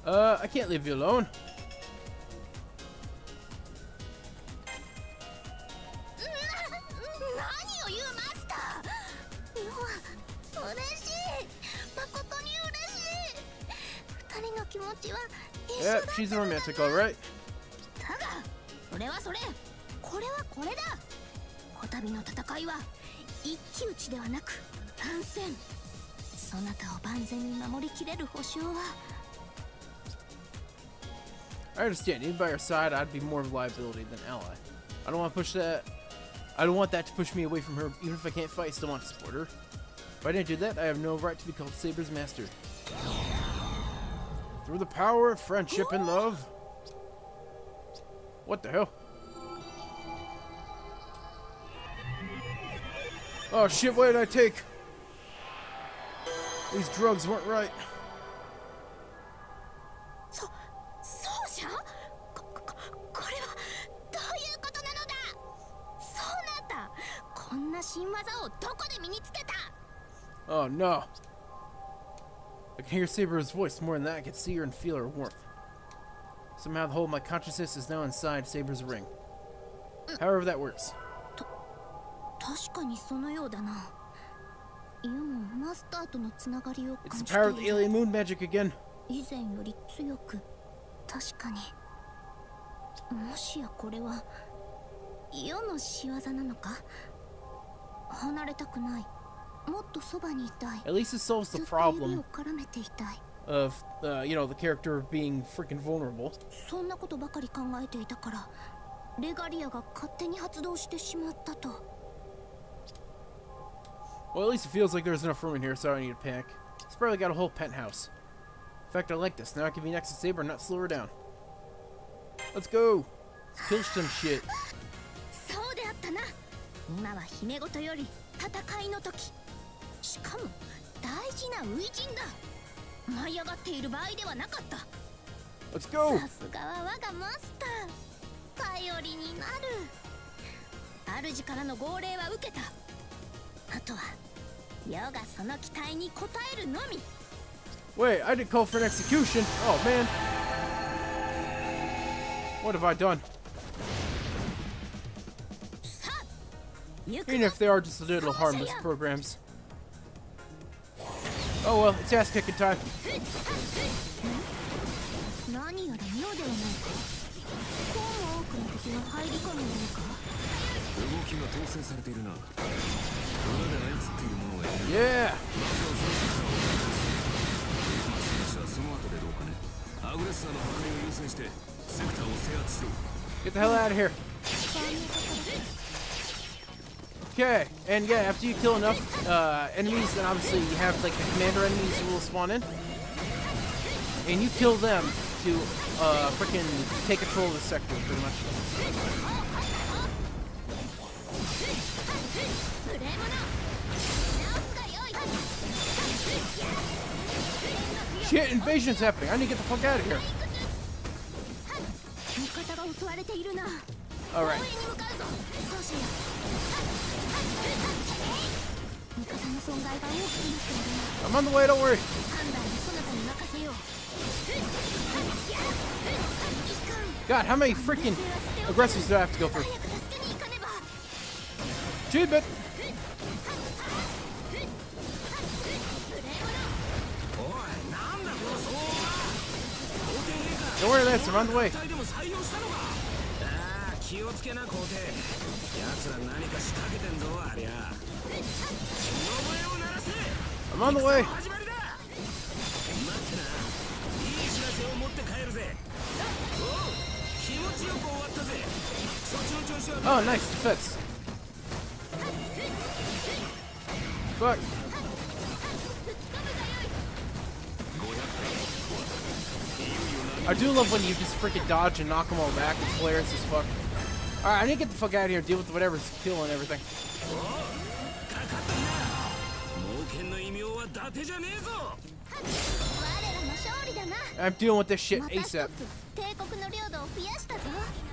I can't leave you alone. 何を言うマスター。うわ、嬉しい、誠に嬉しい。二人の気持ちは一緒だ Yep, った she's の a だ romantic, alright. だが、それはそれ、これはこれだ。こたびの戦いは一騎打ちではなく単戦。そなたを万全に守りきれる保証は。 I understand. Even by her side, I'd be more of a liability than ally. I don't want to push that. I don't want that to push me away from her. Even if I can't fight, I still want to support her. If I didn't do that, I have no right to be called Saber's master. Through the power of friendship and love. What the hell? Oh shit, what did I take? These drugs weren't right. そうじゃ。これはどういうことなのだ。そうなた、こんな新技をどこで身につけた。 Oh no. I can hear Saber's voice. More than that, I can see her and feel her warmth. Somehow the whole of my consciousness is now inside Saber's ring. However that works. 確かにそのようだな。世もマスターとのつながりを It's 感 the じ power of て the いる。 alien moon magic again. 以前より強く、確かに。もしやこれは世の仕業なのか。離れたくない。もっとそばにいたい。 At least it solves ず the っと指 problem を絡めていたい。 of, you know, the character being freaking vulnerable. そんなことばかり考えていたから、レガリアが勝手に発動してしまったと。 Well, at least it feels like there's enough room in here, so I don't need to panic. It's probably got a whole penthouse. In fact, I like this. Now I can be next to Saber and not slow her down. Let's go! Let's kill some shit. そうであったな。今は姫ごとより戦いの時。しかも大事な初陣だ。舞い上がっている場合ではなかった。 Let's go! さすがは我がマスター。頼りになる。主からの号令は受けた。あとは世がその期待に応えるのみ。 Wait, I didn't call for an execution. Oh, man. What have I done? さあ、行く Even ぞ。 if they are just a little harmless programs. Oh well, it's ass kicking time. 何やら妙ではないか。こうも多くの敵が入り込むものか。動きが統制されているな。裏で操っているものがいる。 Yeah! 私はその後でどうかね。アグレッサーの破壊を優先してセクターを制圧しろ。 Get the hell out of here. Okay, and yeah, after you kill enough enemies, then obviously you have like the commander enemies who will spawn in. And you kill them to freaking take control of the sector, pretty much. Shit, invasion's happening. I need to get the fuck out of here. 味方が襲われているな。 Alright. 応援に向かうぞ。奏者よ。味方の損害が大きくなっているな。 I'm on the way, don't worry. 判断はそなたに任せよう。 God, how many freaking aggressors do I have to go through? 早く助けに行かねば。 Achievement! おい、なんだこの騒音は。 Don't worry, Lance, I'm on the way. 隊でも採用したのか。ああ、気をつけな皇帝。奴ら何か仕掛けてんぞありゃ。血の笛を鳴らせ。 I'm on the way. 始まりだ。待ってな。いい知らせを持って帰るぜ。おう、気持ちよく終わったぜ。そっちの調子は。 Oh, nice defense. Fuck. I do love when you just freaking dodge and knock them all back. It's hilarious as fuck. Alright, I need to get the fuck out of here. Deal with whatever's killing everything. 儲けんの異名は伊達じゃねえぞ。我らの勝利だな。 I'm dealing with this shit また一つ ASAP. 帝国の領土を増やしたぞ。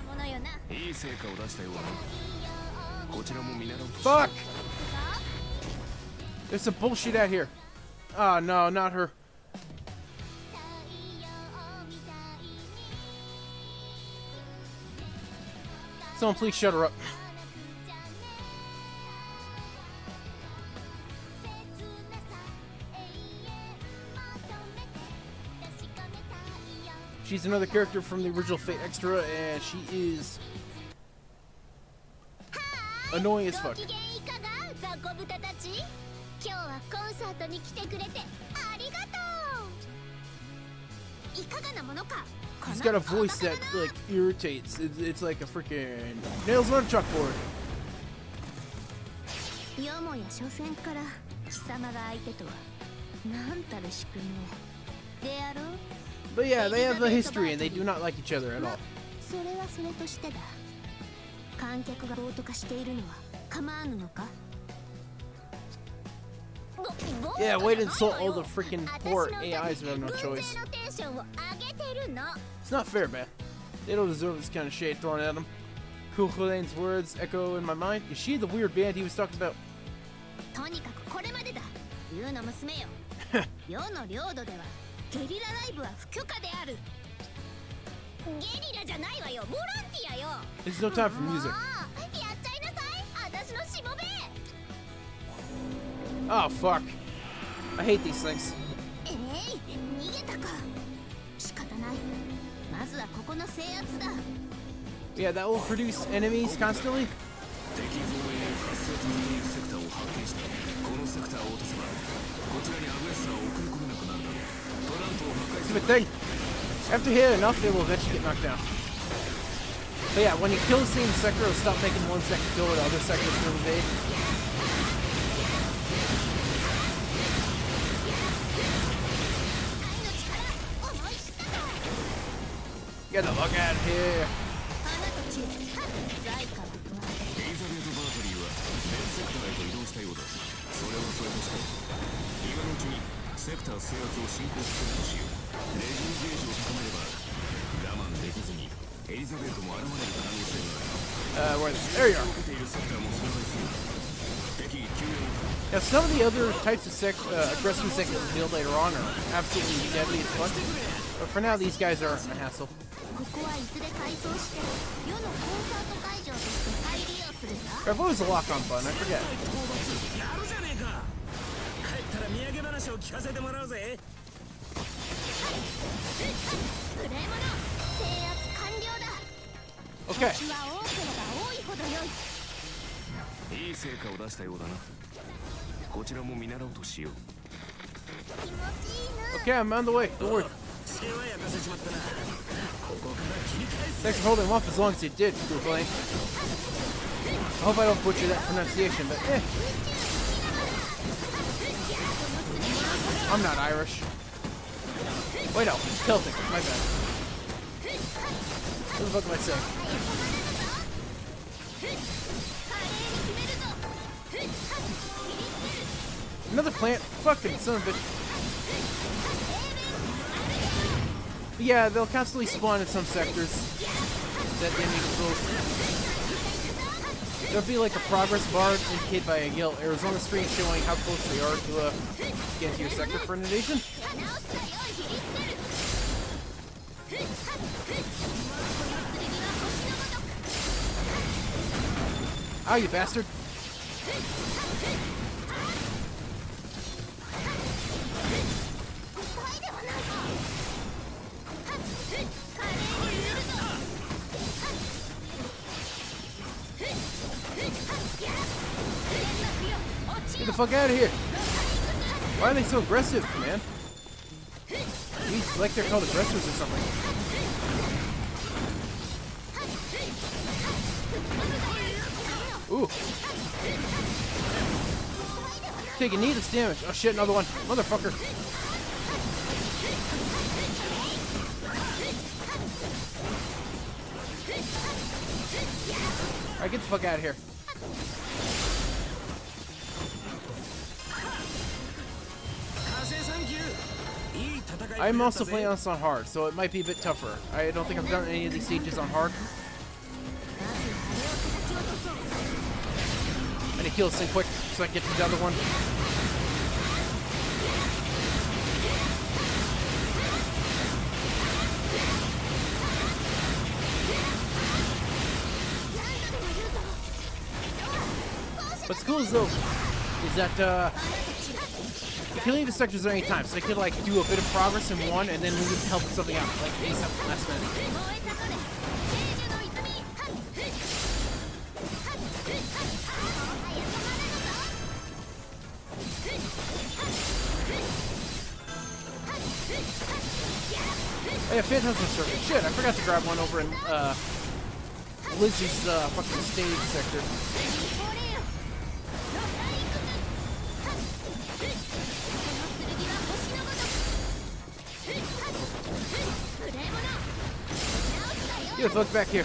ものよな。いい成果を出したようだな。こちらも見習う。 Fuck! There's some bullshit out here. Oh no, not her. Someone please shut her up. She's another character from the original Fate Extra, and she is annoying as fuck. ご機嫌いかが雑魚豚たち。今日はコンサートに来てくれてありがとう。いかがなものか。 She's got a voice that like irritates. It's like a freaking nails on a chalkboard. よもや初戦から貴様が相手とはなんたる宿命であろう。 But yeah, they have a history and they do not like each other at all. それはそれとしてだ。観客が暴徒化しているのは構わぬのか。 Yeah, way to insult all the freaking poor AIs who have no choice. It's not fair, man. They don't deserve this kind of shade thrown at them. Kuchulane's words echo in my mind. Is she the weird band he was talking about? とにかくこれまでだ。ユウの娘よ。世の領土ではゲリラライブは不許可である。ゲリラじゃないわよ。ボランティアよ。 There's no time for music. やっちゃいなさい。私のしもべ。 Oh, fuck. I hate these things. 逃げたか。仕方ない。まずはここの制圧だ。 Yeah, that will produce enemies constantly. 敵増援を発生させているセクターを発見してこのセクターを落とせばこちらにアグレッサーを送り込めなくなるだろう。トランプを破壊す It's a る good thing. After you hit enough, they will eventually get knocked down. But yeah, when you kill the same sector, it'll stop making one sector kill or the other sectors to invade. Get the fuck out of here. 花と地在かはエリザベート・バートリーは別セクターへと移動したようだ。それはそれとして今のうちにセクター制圧を進行させるとしよう。レジンゲージを高めれば我慢できずにエリザベートも現れる可能性がある。 Where there you are. 受けているセクターも存在する。敵救援を Now, some of the other types of aggressors that get revealed later on are absolutely deadly as fuck. But for now, these guys are a hassle. ここはいずれ改装して世のコンサート会場として再利用するさ。 What was the lock-on button? I forget. やるじゃねえか。帰ったら土産話を聞かせてもらうぜ。無礼者制圧完了だ。 Okay. 敵は多ければ多いほど良い。いい成果を出したようだな。こちらも見習おうとしよう。気持ちいいな。 Okay, I'm on the way. Don't worry. 世話焼かせちまったな。ここから切り返す。 Thanks for holding him off as long as you did, Googling. I hope I don't butcher that pronunciation, but eh. I'm not Irish. Wait, no, it's Celtic. My bad. What the fuck am I saying? Another plant? Fucking son of a bitch. Yeah, they'll constantly spawn in some sectors that the enemy controls. There'll be like a progress bar indicated by a yellow arrows on the screen showing how close they are to get to your sector for an invasion. Oh, you bastard. Get the fuck out of here. Why are they so aggressive, man? Jeez, like they're called aggressors or something. Ooh. Taking needless damage. Oh shit, another one. Motherfucker. Alright, get the fuck out of here. I'm also playing this on hard, so it might be a bit tougher. I don't think I've done any of these stages on hard. I need to kill this thing quick so I can get to the other one. What's cool is though, is that you can leave the sectors at any time, so they could like do a bit of progress in one and then move to help something out, like ASAP last minute. Oh yeah, Phantasm Circuit. Shit, I forgot to grab one over in Lizzie's fucking stage sector. Get the fuck back here.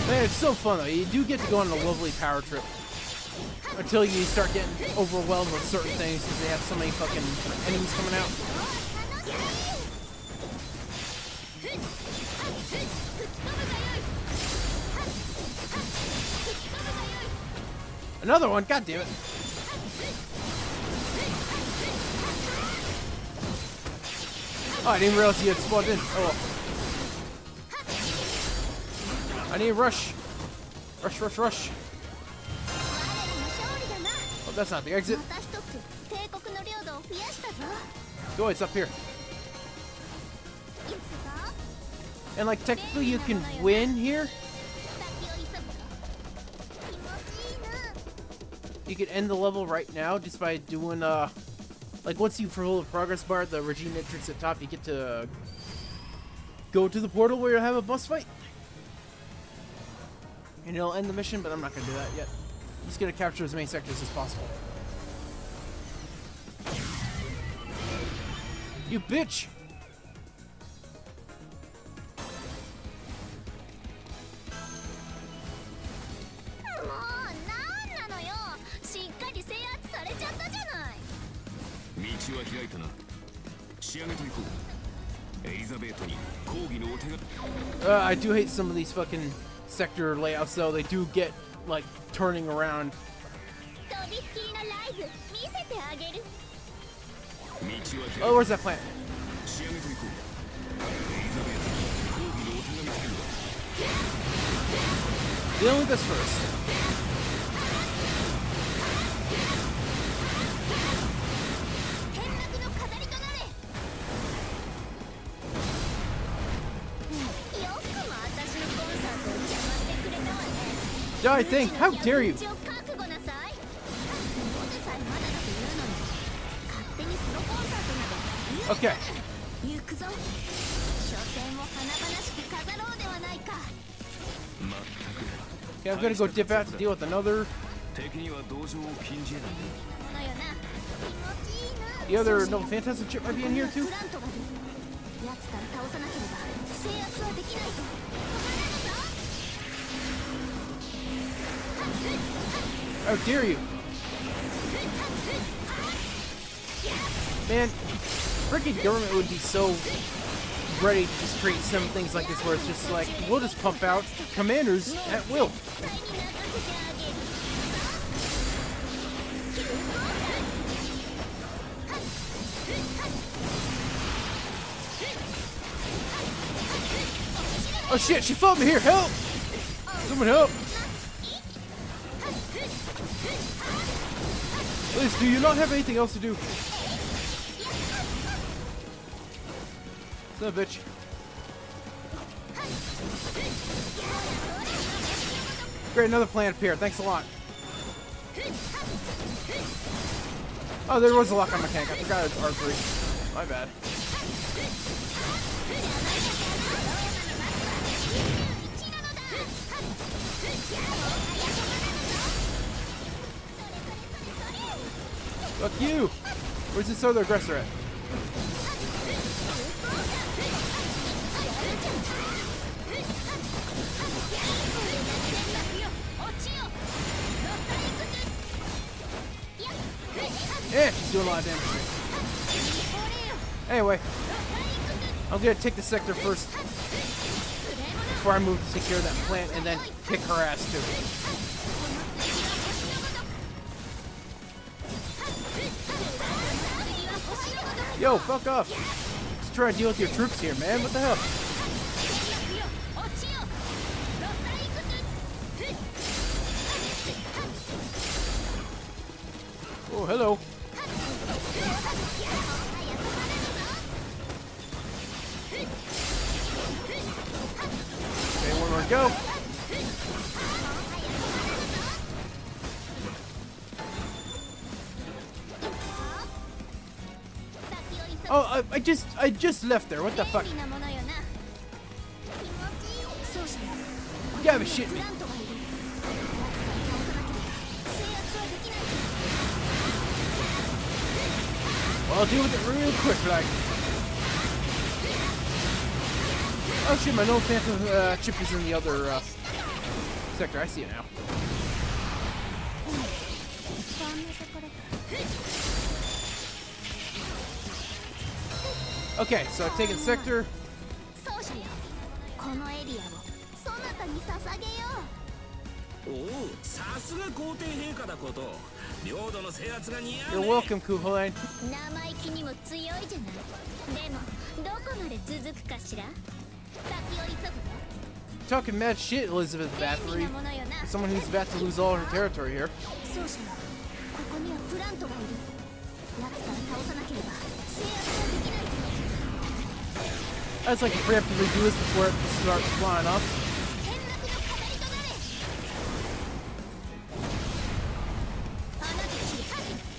Man, it's so fun though. You do get to go on a lovely power trip. Until you start getting overwhelmed with certain things because they have so many fucking enemies coming out. Another one, god damn it. Oh, I didn't realize you had spawned in. Oh. I need a rush. Rush, rush, rush. Oh, that's not the exit. Go, it's up here. And like technically you can win here. You can end the level right now just by doing like once you fulfill the progress bar at the Regine entrance at the top, you get to go to the portal where you have a boss fight. And it'll end the mission, but I'm not gonna do that yet. I'm just gonna capture as many sectors as possible. You bitch! I do hate some of these fucking sector layouts though. They do get like turning around. Oh, where's that plant? Dealing with this first. Die thing! How dare you! Okay. Okay, I'm gonna go dip out to deal with another. The other Noble Phantasm chip might be in here too. How dare you! Man, freaking government would be so ready to just create some things like this where it's just like, we'll just pump out commanders at will. Oh shit, she followed me here, help! Someone help! Liz, do you not have anything else to do? Son of a bitch. Great, another plant appeared. Thanks a lot. Oh, there was a lock on my tank. I forgot it's R3. My bad. Fuck you! Where's this other aggressor at? Yeah, she's doing a lot of damage. Anyway, I'm gonna take the sector first before I move to take care of that plant and then kick her ass too. Yo, fuck off. Just trying to deal with your troops here, man. What the hell? Oh, hello. Okay, one more go. Oh, I just left there. What the fuck? You gotta be shitting me. Well, I'll deal with it real quick, like. Oh shit, my no phantom chip is in the other sector. I see it now. Okay, so I've taken sector. おお、さすが皇帝陛下だこと。領土の制圧が似合う You're ね。 welcome, Kuhoin. 生意気にも強いじゃない。でもどこまで続くかしら。先を急ぐぞ。 Talking mad shit, Elizabeth 便利 Bathory. なものよな。 Someone who's about to lose all her territory here. 奏者よ、ここにはプラントがいる。奴から倒さなければ制圧はできないぞ。 I just like to preemptively do this before it starts flying off. 転落の飾りとなれ。あなたたち、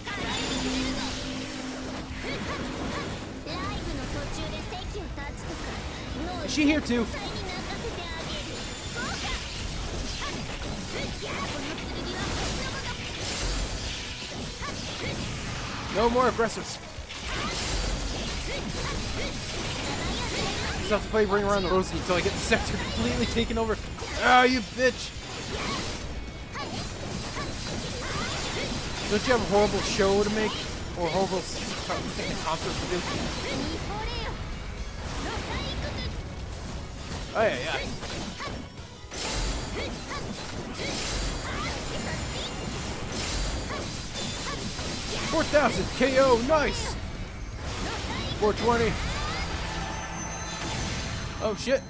課題に決めるぞ。ライブの途中で席を立つとか、もう Is she here too? 絶対に泣かせてあげる。この剣は私のごとく。 No more aggressors. Just have to play Ring Around the Rosie until I get the sector completely taken over. Ah, you bitch! Don't you have a horrible show to make? Or a horrible concert to do? Oh, yeah, yeah. $4,000 KO, nice! 420. Oh shit.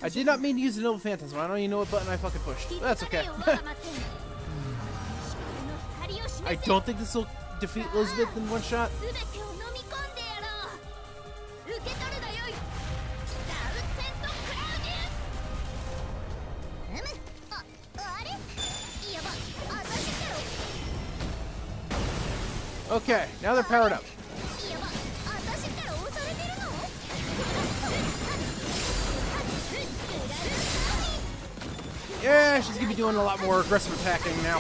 I did not mean to use the Noble Phantasm. I don't even know what button I fucking pushed. But that's okay. I don't think this will defeat Elizabeth in one shot. 全てを飲み込んでやろう。受け取るがよい。ダウンセントクラウディス。あれ？やば、私から。 Okay, now they're powered up. やば、私から押されてるの？ Yeah, she's gonna be doing a lot more aggressive attacking now.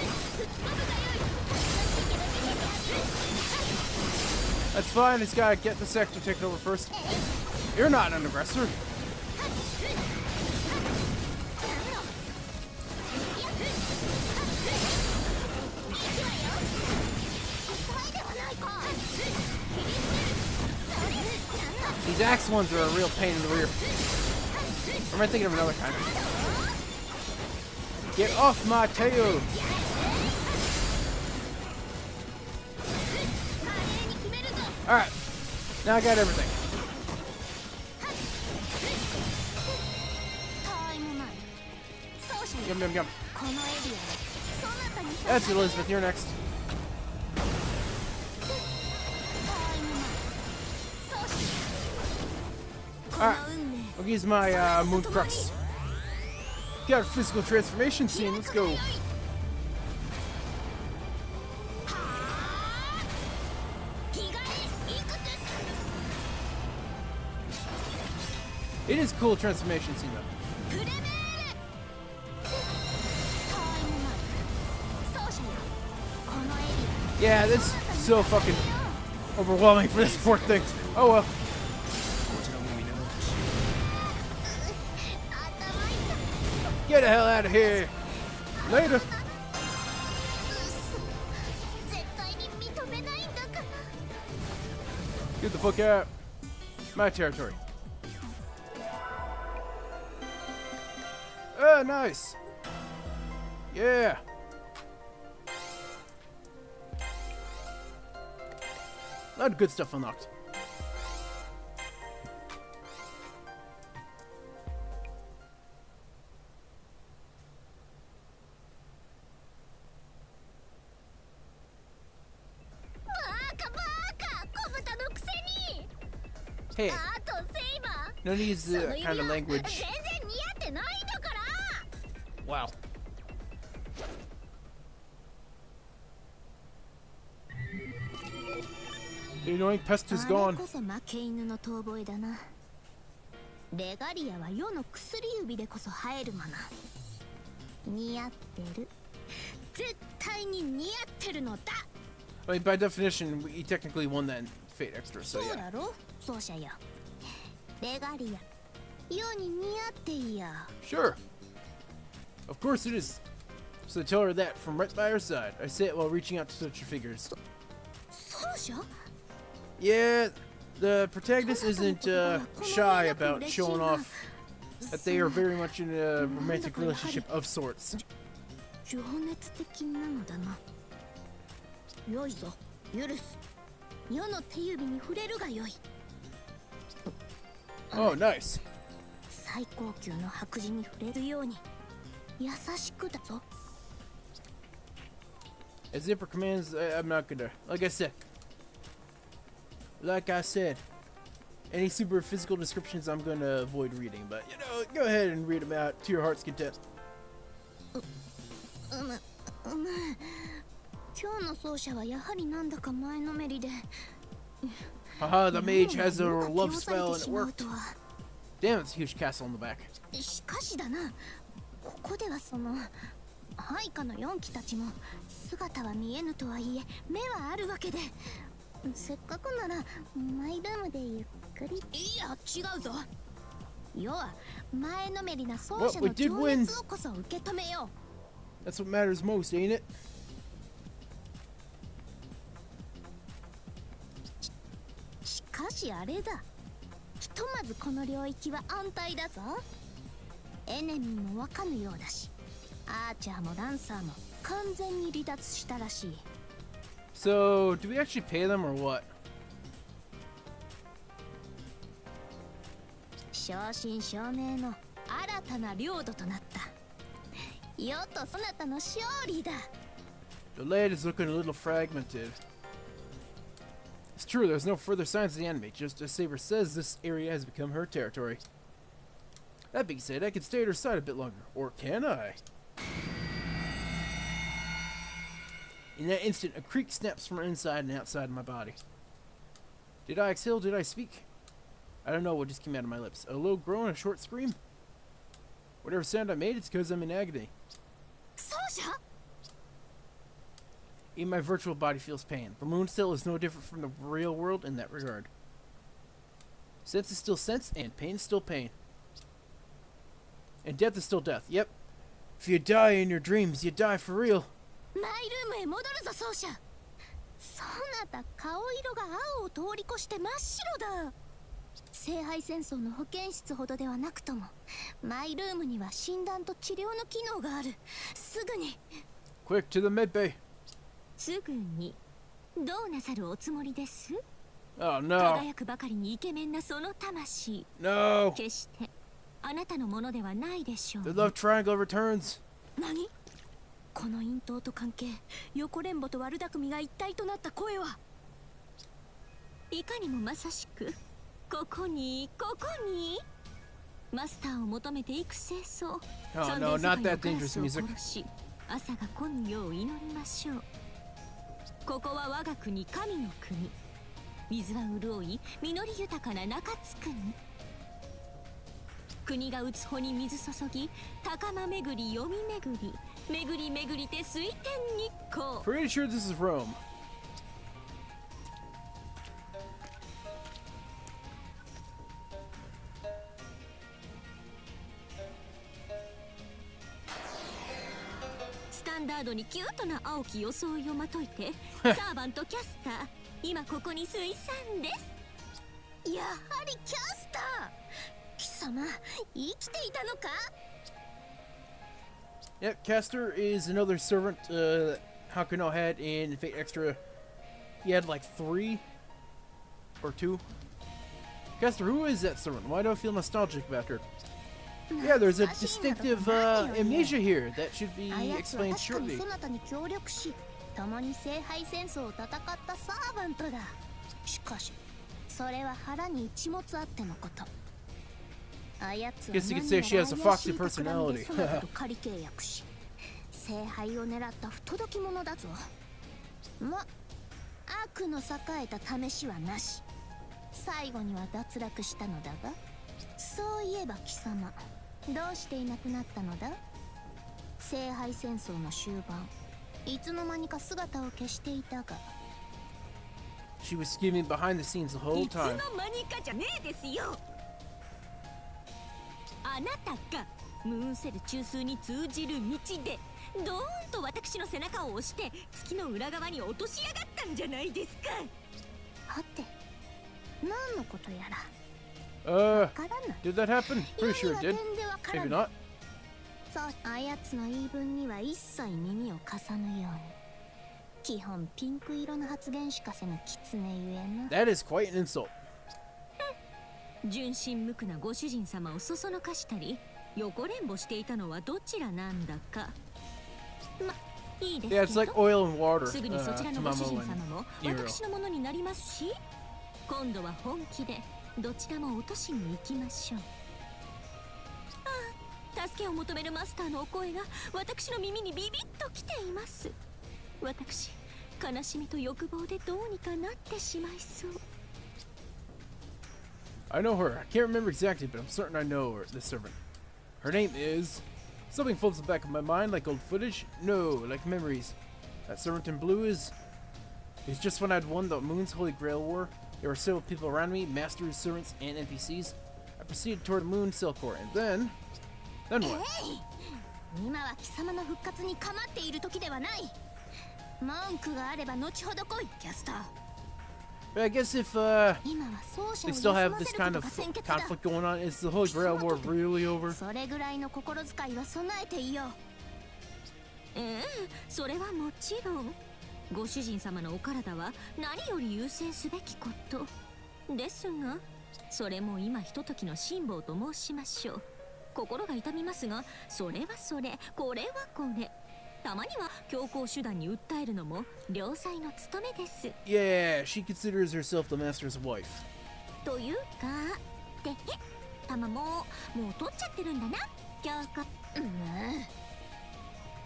That's fine, it's gotta get the sector taken over first. You're not an aggressor. These axe ones are a real pain in the rear. Or am I thinking of another kind? Get off my tail! Alright, now I got everything. Yum, yum, yum. That's Elizabeth, you're next. Alright, I'll use my Moon Crux. Got a physical transformation scene, let's go. It is cool transformation scene though. Yeah, this is so fucking overwhelming for this poor thing. Oh well. こちらも見習ってし Get the hell out of here. Later. 絶対に認めないんだから。 Get the fuck out. My territory. Oh, nice. Yeah. A lot of good stuff unlocked. Hey, あとセイバー。 don't use その the 指 kind of 輪 language. 全然似合ってないんだから。 Wow. The annoying pest is あれ gone. こそ負け犬の遠吠えだな。レガリアは世の薬指でこそ生えるもの。似合ってる。絶対に似合ってるのだ。 I mean, by definition, he technically won that in Fate Extra, そ so う yeah. だろ奏者よ。レガリア、世に似合っていや。 Sure. Of course it is. So tell her that from right by her side. I say it while reaching out to touch her fingers. 奏者 Yeah, the protagonist isn't shy about showing off that they are very much in a romantic relationship of sorts. 情熱的なのだな。よいぞ、許す。世の手指に触れるがよい。 Oh, nice. 最高級の白磁に触れるように優しくだぞ。 As Zipper commands, I'm not gonna. Like I said, any super physical descriptions I'm gonna avoid reading, but you know, go ahead and read them out to your heart's content. 今日の奏者はやはりなんだか前のめりで。 Haha, the mage has a love 気をされ spell て and it しまう worked. とは。 Damn, it's a huge castle in the back. しかしだな、ここではその配下の4機たちも姿は見えぬとはいえ目はあるわけで、せっかくならマイルームでゆっくり。いや違うぞ。要は前のめりな奏者 Well, we の did 情 win. 熱をこそ受け止めよう。 That's what matters most, ain't it? しかしあれだ、ひとまずこの領域は安泰だぞ。エネミーもわかぬようだし、アーチャーもランサーも完全に離脱したらしい。 So, do we actually pay them or what? 正真正銘の新たな領土となった。世とそなたの勝利だ。 The land is looking a little fragmented. It's true, there's no further signs of the enemy. Just as Saber says, this area has become her territory. That being said, I can stay at her side a bit longer. Or can I? In that instant, a creak snaps from inside and outside of my body. Did I exhale? Did I speak? I don't know what just came out of my lips. A low groan, a short scream? Whatever sound I made, it's because I'm in agony. 奏者 Even my virtual body feels pain. The moon still is no different from the real world in that regard. Sense is still sense, and pain is still pain. And death is still death. Yep. If you die in your dreams, you die for real. マイルームへ戻るぞ奏者。そなた顔色が青を通り越して真っ白だ。聖杯戦争の保健室ほどではなくともマイルームには診断と治療の機能がある。すぐに Quick to the med bay. すぐにどうなさるおつもりです？ Oh no. 輝くばかりにイケメンなその魂 No. 決してあなたのものではないでしょう。 The love triangle returns. 何？この陰頭と関係、横連母と悪巧みが一体となった声はいかにもまさしくここにマスターを求めていく清掃。 Oh no, not that dangerous music. 殺し朝が来ぬよう祈りましょう。ここは我が国神の国。水は潤い実り豊かな中津国。国が打つ穂に水注ぎ、高間巡り読み巡り、巡り巡りて水天日光。 Pretty sure this is Rome. ンダードにキュートな青き装いをまといてサーバントキャスター今ここに水産です。やはりキャスター貴様生きていたのか。 Yep, Castor is another servant Hakuno had in Fate Extra. He had like 3 or 2. Castor, who is that servant? Why do I feel nostalgic about her? Yeah, there's a distinctive amnesia here that should be あやつは explained 確かに shortly. そなたに協力し共に聖杯戦争を戦ったサーバントだ。しかしそれは腹に一物あってのこと。あやつは Guess you 何 could say や she ら has a 怪し foxy い企み personality. でそなたと仮契約し聖杯を狙った不届き者だぞ。ま、悪の栄えた試しはなし。最後には脱落したのだが、そういえば貴様どうしていなくなったのだ。聖杯戦争の終盤いつの間にか姿を消していたが。 She was scheming behind the scenes the whole いつの time. 間にかじゃねえですよ。あなたがムーンセル中枢に通じる道でドーンと私の背中を押して月の裏側に落としやがったんじゃないですか。はて何のことやら からない。 Did that happen? Pretty sure it 意 did. 味は全然わから Maybe ない。 not. そうあやつの言い分には一切耳を貸さぬように。基本ピンク色の発言しかせぬ狐ゆえな。 That is quite an insult. 純真無垢なご主人様をそそのかしたり横連母していたのはどちらなんだか。ま、いいですけ Yeah, ど it's like oil and water. すぐにそちらのご主 Tamamo 人様 and も Nero. 私のものになりますし、今度は本気でどちらも落としに行きましょう。ああ、助けを求めるマスターのお声が私の耳にビビッときています。私悲しみと欲望でどうにかなってしまいそう。 I know her. I can't remember exactly, but I'm certain I know her, this servant. Her name is... Something floats in the back of my mind like old footage. No, like memories. That servant in blue is... It was just when I'd won the Moon's Holy Grail War. There were several people around me, masters, servants, and NPCs. I proceeded toward the Moon Silkor, and then... Then what? 今は貴様の復活に構っている時ではない。文句があれば後ほど来い、キャスター。 But I guess if 今は奏者 they を still 休 have ま this せるこ kind と of が先決だ。 conflict going on, is the Holy Grail War really over? それぐらいの心遣いは備えていよう。ええ、それはもちろん。ご主人様のお体は何より優先すべきこと。ですが、それも今ひとときの辛抱と申しましょう。心が痛みますが、それはそれ、これはこれ。たまには強行手段に訴えるのも良妻の務めです。 Yeah, she considers herself the master's wife. というか、てへ、たまもう取っちゃってるんだな、強行。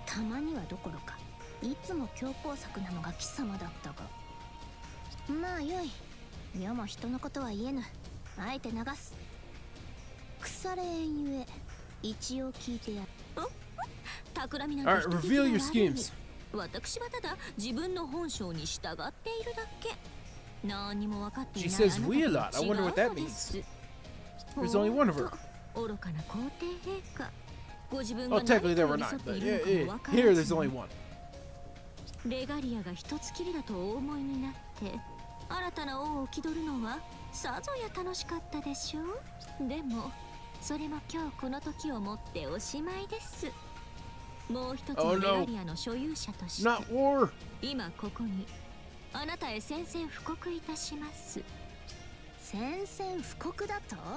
たまにはどころか、いつも強行策なのが貴様だったが。まあよい、世も人のことは言えぬ。あえて流す。腐れ縁ゆえ、一応聞いてやる。企みなんて Alright, 人 reveal 聞 your きが悪い。 schemes. 私はただ自分の本性に従っているだけ。何も分かってい She ない says we a lot. I wonder what that means. There's only one of her. 愚かな皇帝陛下。ご自分 Oh, が何 technically か there に were 寄り not, 添って but い yeah, るの yeah. かも分から Here ず there's only one. レガリアが一つきりだとお思いになって新たな王を気取るのはさぞや楽しかったでしょう。でもそれも今日この時をもっておしまいです。もう一つ Oh, の no. レガリアの所有者として Not war. 今ここにあなたへ宣戦布告いたします。宣戦布告だと？も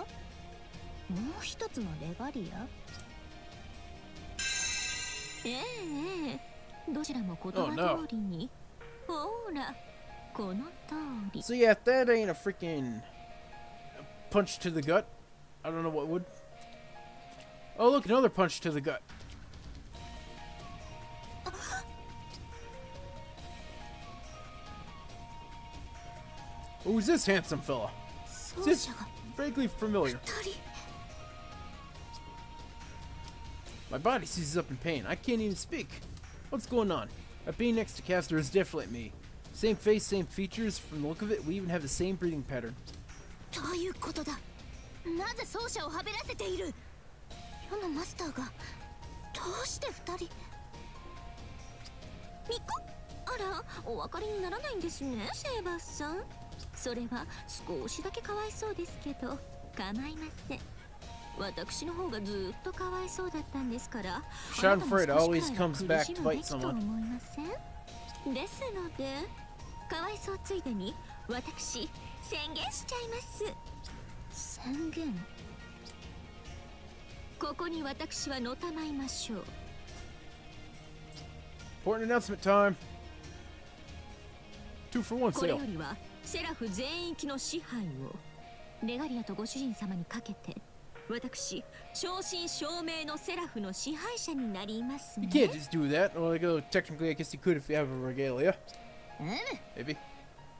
う一つのレガリア？ええ、どちらも言葉通りに。ほら、この通り。 So yeah, if that ain't a freaking punch to the gut, I don't know what would. Oh look, another punch to the gut. Who's this handsome fella? 奏 This 者が vaguely familiar. 二人。 My body seizes up in pain. I can't even speak. What's going on? That being next to Castor is definitely me. Same face, same features. From the look of it, we even have the same breathing pattern. どういうことだ。なぜ奏者をはべらせている。世のマスターがどうして二人。ミコ、あら、お分かりにならないんですね、セーバーさん。それは少しだけかわいそうですけど構いません。私の方がずっとかわいそうだったんですから、 Schadenfreude あなたも always 少しくらいは comes back 苦し to む bite べきと思 someone. いません？ですので、かわいそうついでに私宣言しちゃいます。宣言？ここに私はのたまいましょう。 Important announcement time. 2 for 1これ sale. よりはセラフ全域の支配をレガリアとご主人様にかけて、私正真正銘のセラフの支配者になりますね。 You can't just do that. Well, technically, I guess you could if you have a regalia. うん、 Maybe.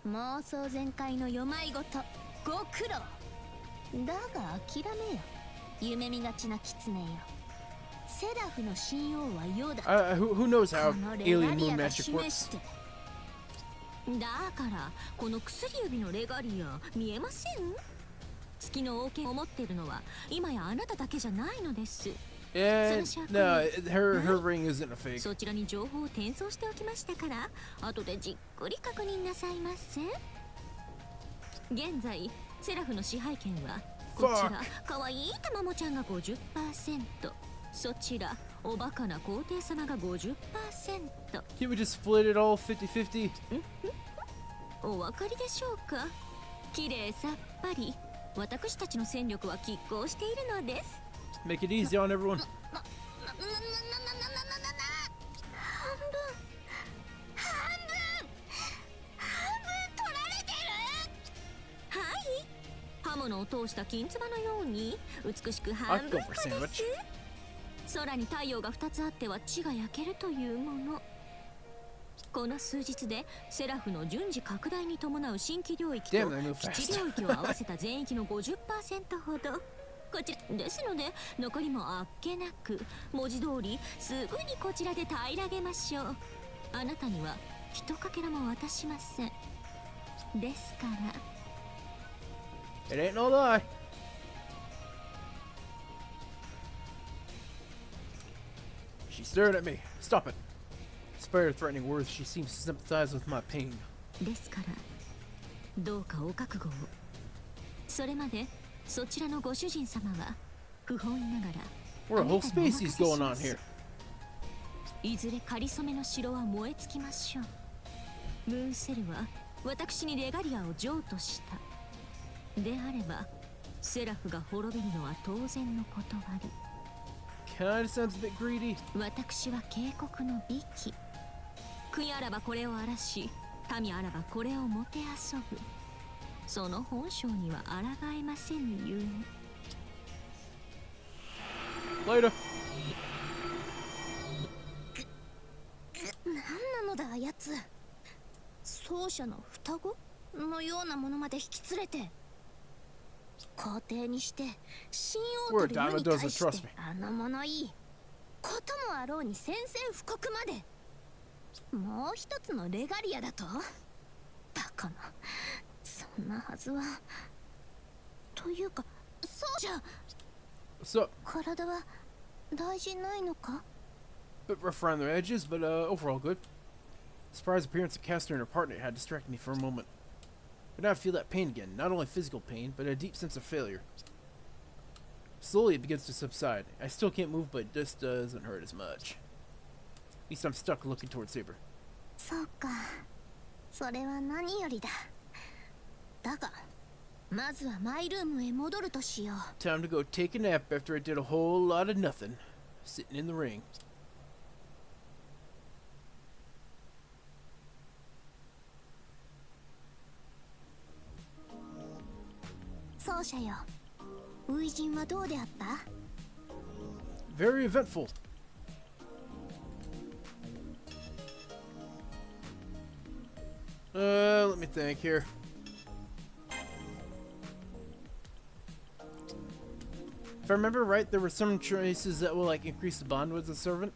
妄想全開の世まいごとご苦労だが諦めよ、夢見がちな狐よ。セラフの信用は世だ。 Who knows how このレ alien ガリ moon アが magic 示 works? して。だからこの薬指のレガリア見えません？月の王権を持っているのは今やあなただけじゃないのです。 Yeah, So no, shocking. her ring isn't a fake. そちらに情報を転送しておきましたから、後でじっくり確認なさいませ。現在セラフの支配権はこちらかわいいたまもちゃんが 50%、 そちらおバカな皇帝様が 50%。 Can't we just split it all 50-50? お分かりでしょうか。きれいさっぱり私たちの戦力は拮抗しているのです。 Make it easy on everyone. 半分取られてる。はい、刃物を通した金唾のように美しく半 I'd 分 go こ for で sandwich. す。空に太陽が2つあっては地が焼けるというもの。この数日でセラフの順次拡大に伴う新規領域と Damn, they move 基地 fast. 領域を合わせた全域の 50% ほど。こちらですので残りもあっけなく、文字通りすぐにこちらで平らげましょう。あなたには一かけらも渡しません。ですから It ain't no lie. She stared at me. Stop it. Despite her threatening words, she seems to sympathize with my pain. ですからどうかお覚悟を。それまでそちらのご主人様は不本意ながら We're a あな whole たにお任せ species し going ま on す。 here. いずれかりそめの城は燃え尽きましょう。ムーンセルは私にレガリアを譲渡した。であればセラフが滅びるのは当然の断り。 Kinda sounds a bit greedy. 私は警告の美紀。国あらばこれを荒らし、民あらばこれをもてあそぶ。その本性には抗えませんゆえ。 Later. 何なのだあやつ。奏者の双子のようなものまで引き連れて皇帝にして神王という世に対 We're a diamond doesn't し trust て me. あの物いいこともあろうに宣戦布告まで。もう一つのレガリアだと。バカな、そんなはずは。というかそうじゃ、 What's up? 体は大事ないのか。 Bit rough around the edges, but overall good. The surprise appearance of Castor and her partner had distracted me for a moment. But now I feel that pain again, not only physical pain, but a deep sense of failure. Slowly it begins to subside. I still can't move, but it just doesn't hurt as much. At least I'm stuck looking towards Saber. そうか、それは何よりだ。だがまずはマイルームへ戻るとしよう。 Time to go take a nap after I did a whole lot of nothing. Sitting in the ring. 奏者よ、初陣はどうであった？ Very eventful. Let me think here. If I remember right, there were some choices that will like increase the bond with the servant.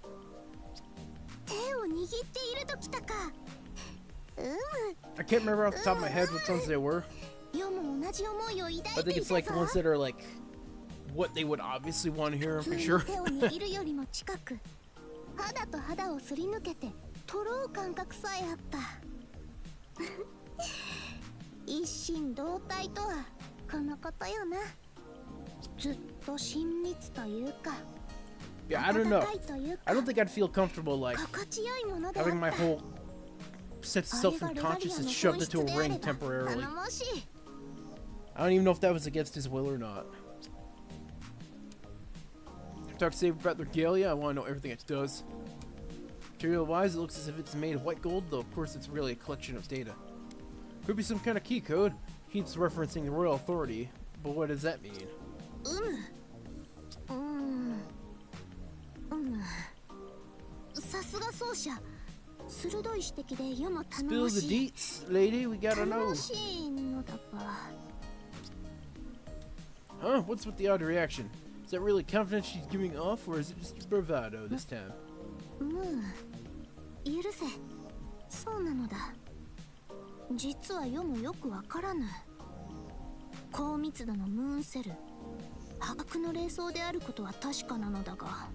手を握っているときたか。I can't remember off the top of my head which ones they were. 世も同じ思いを I 抱い think てい it's た like ぞ。 the ones that are like what they would obviously want to hear, I'm 手 pretty に sure. 手を握るよりも近く、肌と肌をすり抜けて取ろう感覚さえあった。一心同体とはこのことよな。ずっと親密というか、 Yeah, I don't know. 温かいというか、 I don't think I'd feel comfortable like 心地よいものであった having my whole sense of self and consciousness shoved into a ring temporarily. 頼もしい。 I don't even know if that was against his will or not. Talk to Saber about the regalia. I want to know everything it does. Material-wise, it looks as if it's made of white gold, though of course it's really a collection of data. Could be some kind of key code. Keeps referencing the royal authority, but what does that mean? さすが奏者。鋭い指摘で世も頼 Spill も the しい。 deets, lady. We gotta 頼 know. もしいのだが。 Huh? What's with the odd reaction? Is that really confidence she's giving off, or is it just bravado this time? 許せ。そうなのだ。実は世もよくわからぬ。高密度のムーンセル。破格の霊装であることは確かなのだが。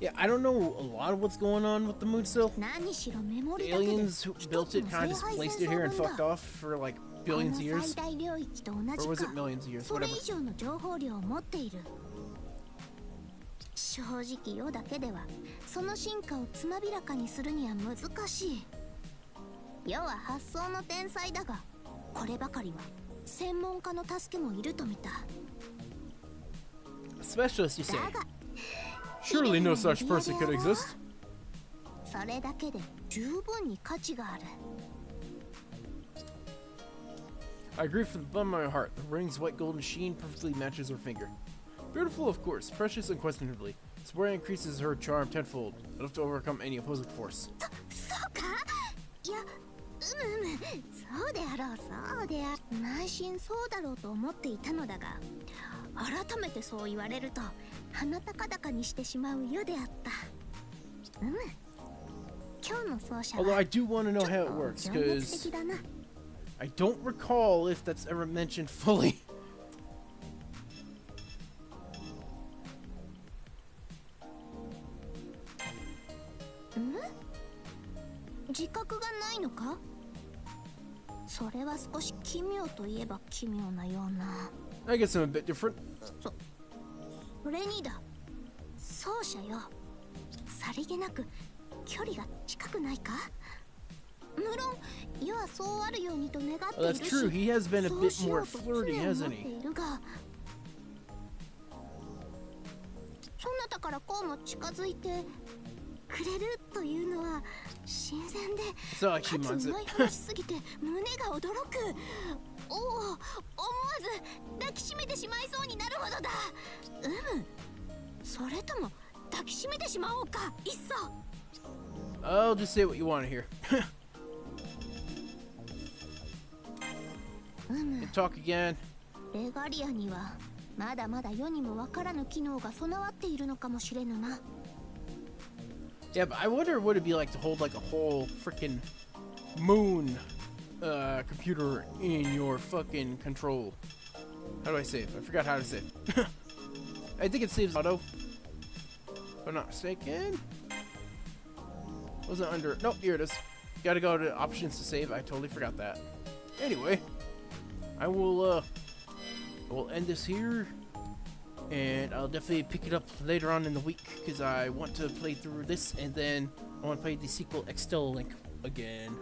Yeah, I don't know a lot of what's going on with the moon cell. 何しろメモ The リだけで aliens who built it kind of just placed it here and fucked off for like こ billions の of 最 years. 大領域と同 Or じ was it か millions of years? それ Whatever. 以上の情報量を持っている。正直世だけではその進化をつまびらかにするには難しい。世は発想の天才だが、こればかりは専門家の助けもいると見た。 A specialist, you say? だが Surely no such person could exist. それだけで十分に価値がある。 I agree from the bottom of my heart. The ring's white golden sheen perfectly matches her finger. Beautiful, of course. Precious, unquestionably. Its wearing increases her charm tenfold, enough to overcome any opposing force. そうか。いや、そうであろう、そうである。内心そうだろうと思っていたのだが、改めてそう言われると鼻高々にしてしまうよであった。今日の奏者 Although は I do want to know ち how ょ it っと works, 情熱 because 的だな。 I don't recall if that's ever mentioned fully. 自覚がないのか。それは少し奇妙といえば奇妙なような。 I guess I'm a bit different. それにだ、奏者よ。さりげなく距離が近くないか。無論世はそうあるようにと願ってい Well, る that's し、 true. He has been a そう bit しよ more うと常 flirty, に思 hasn't って he? いるが、そなたからこうも近づいてくれるというのは新鮮で、 It's not like か she つ minds うまい it. 話すぎて胸が驚く。おお、思わず抱きしめてしまいそうになるほどだ。それとも抱きしめてしまおうか、いっそ。 I'll just say what you want to hear. Talk again. レガリアにはまだまだ世にもわからぬ機能が備わっているのかもしれぬな。 Yeah, but I wonder what it'd be like to hold like a whole freaking moon computer in your fucking control. How do I save? I forgot how to save. I think it saves auto. If I'm not mistaken. Wasn't under. Nope, here it is. Gotta go to options to save. I totally forgot that. Anyway, I will end this here. And I'll definitely pick it up later on in the week because I want to play through this and then I want to play the sequel Extella Link again.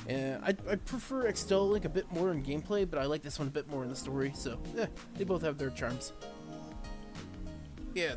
And I prefer Extella Link a bit more in gameplay, but I like this one a bit more in the story. So, yeah, they both have their charms. Yeah,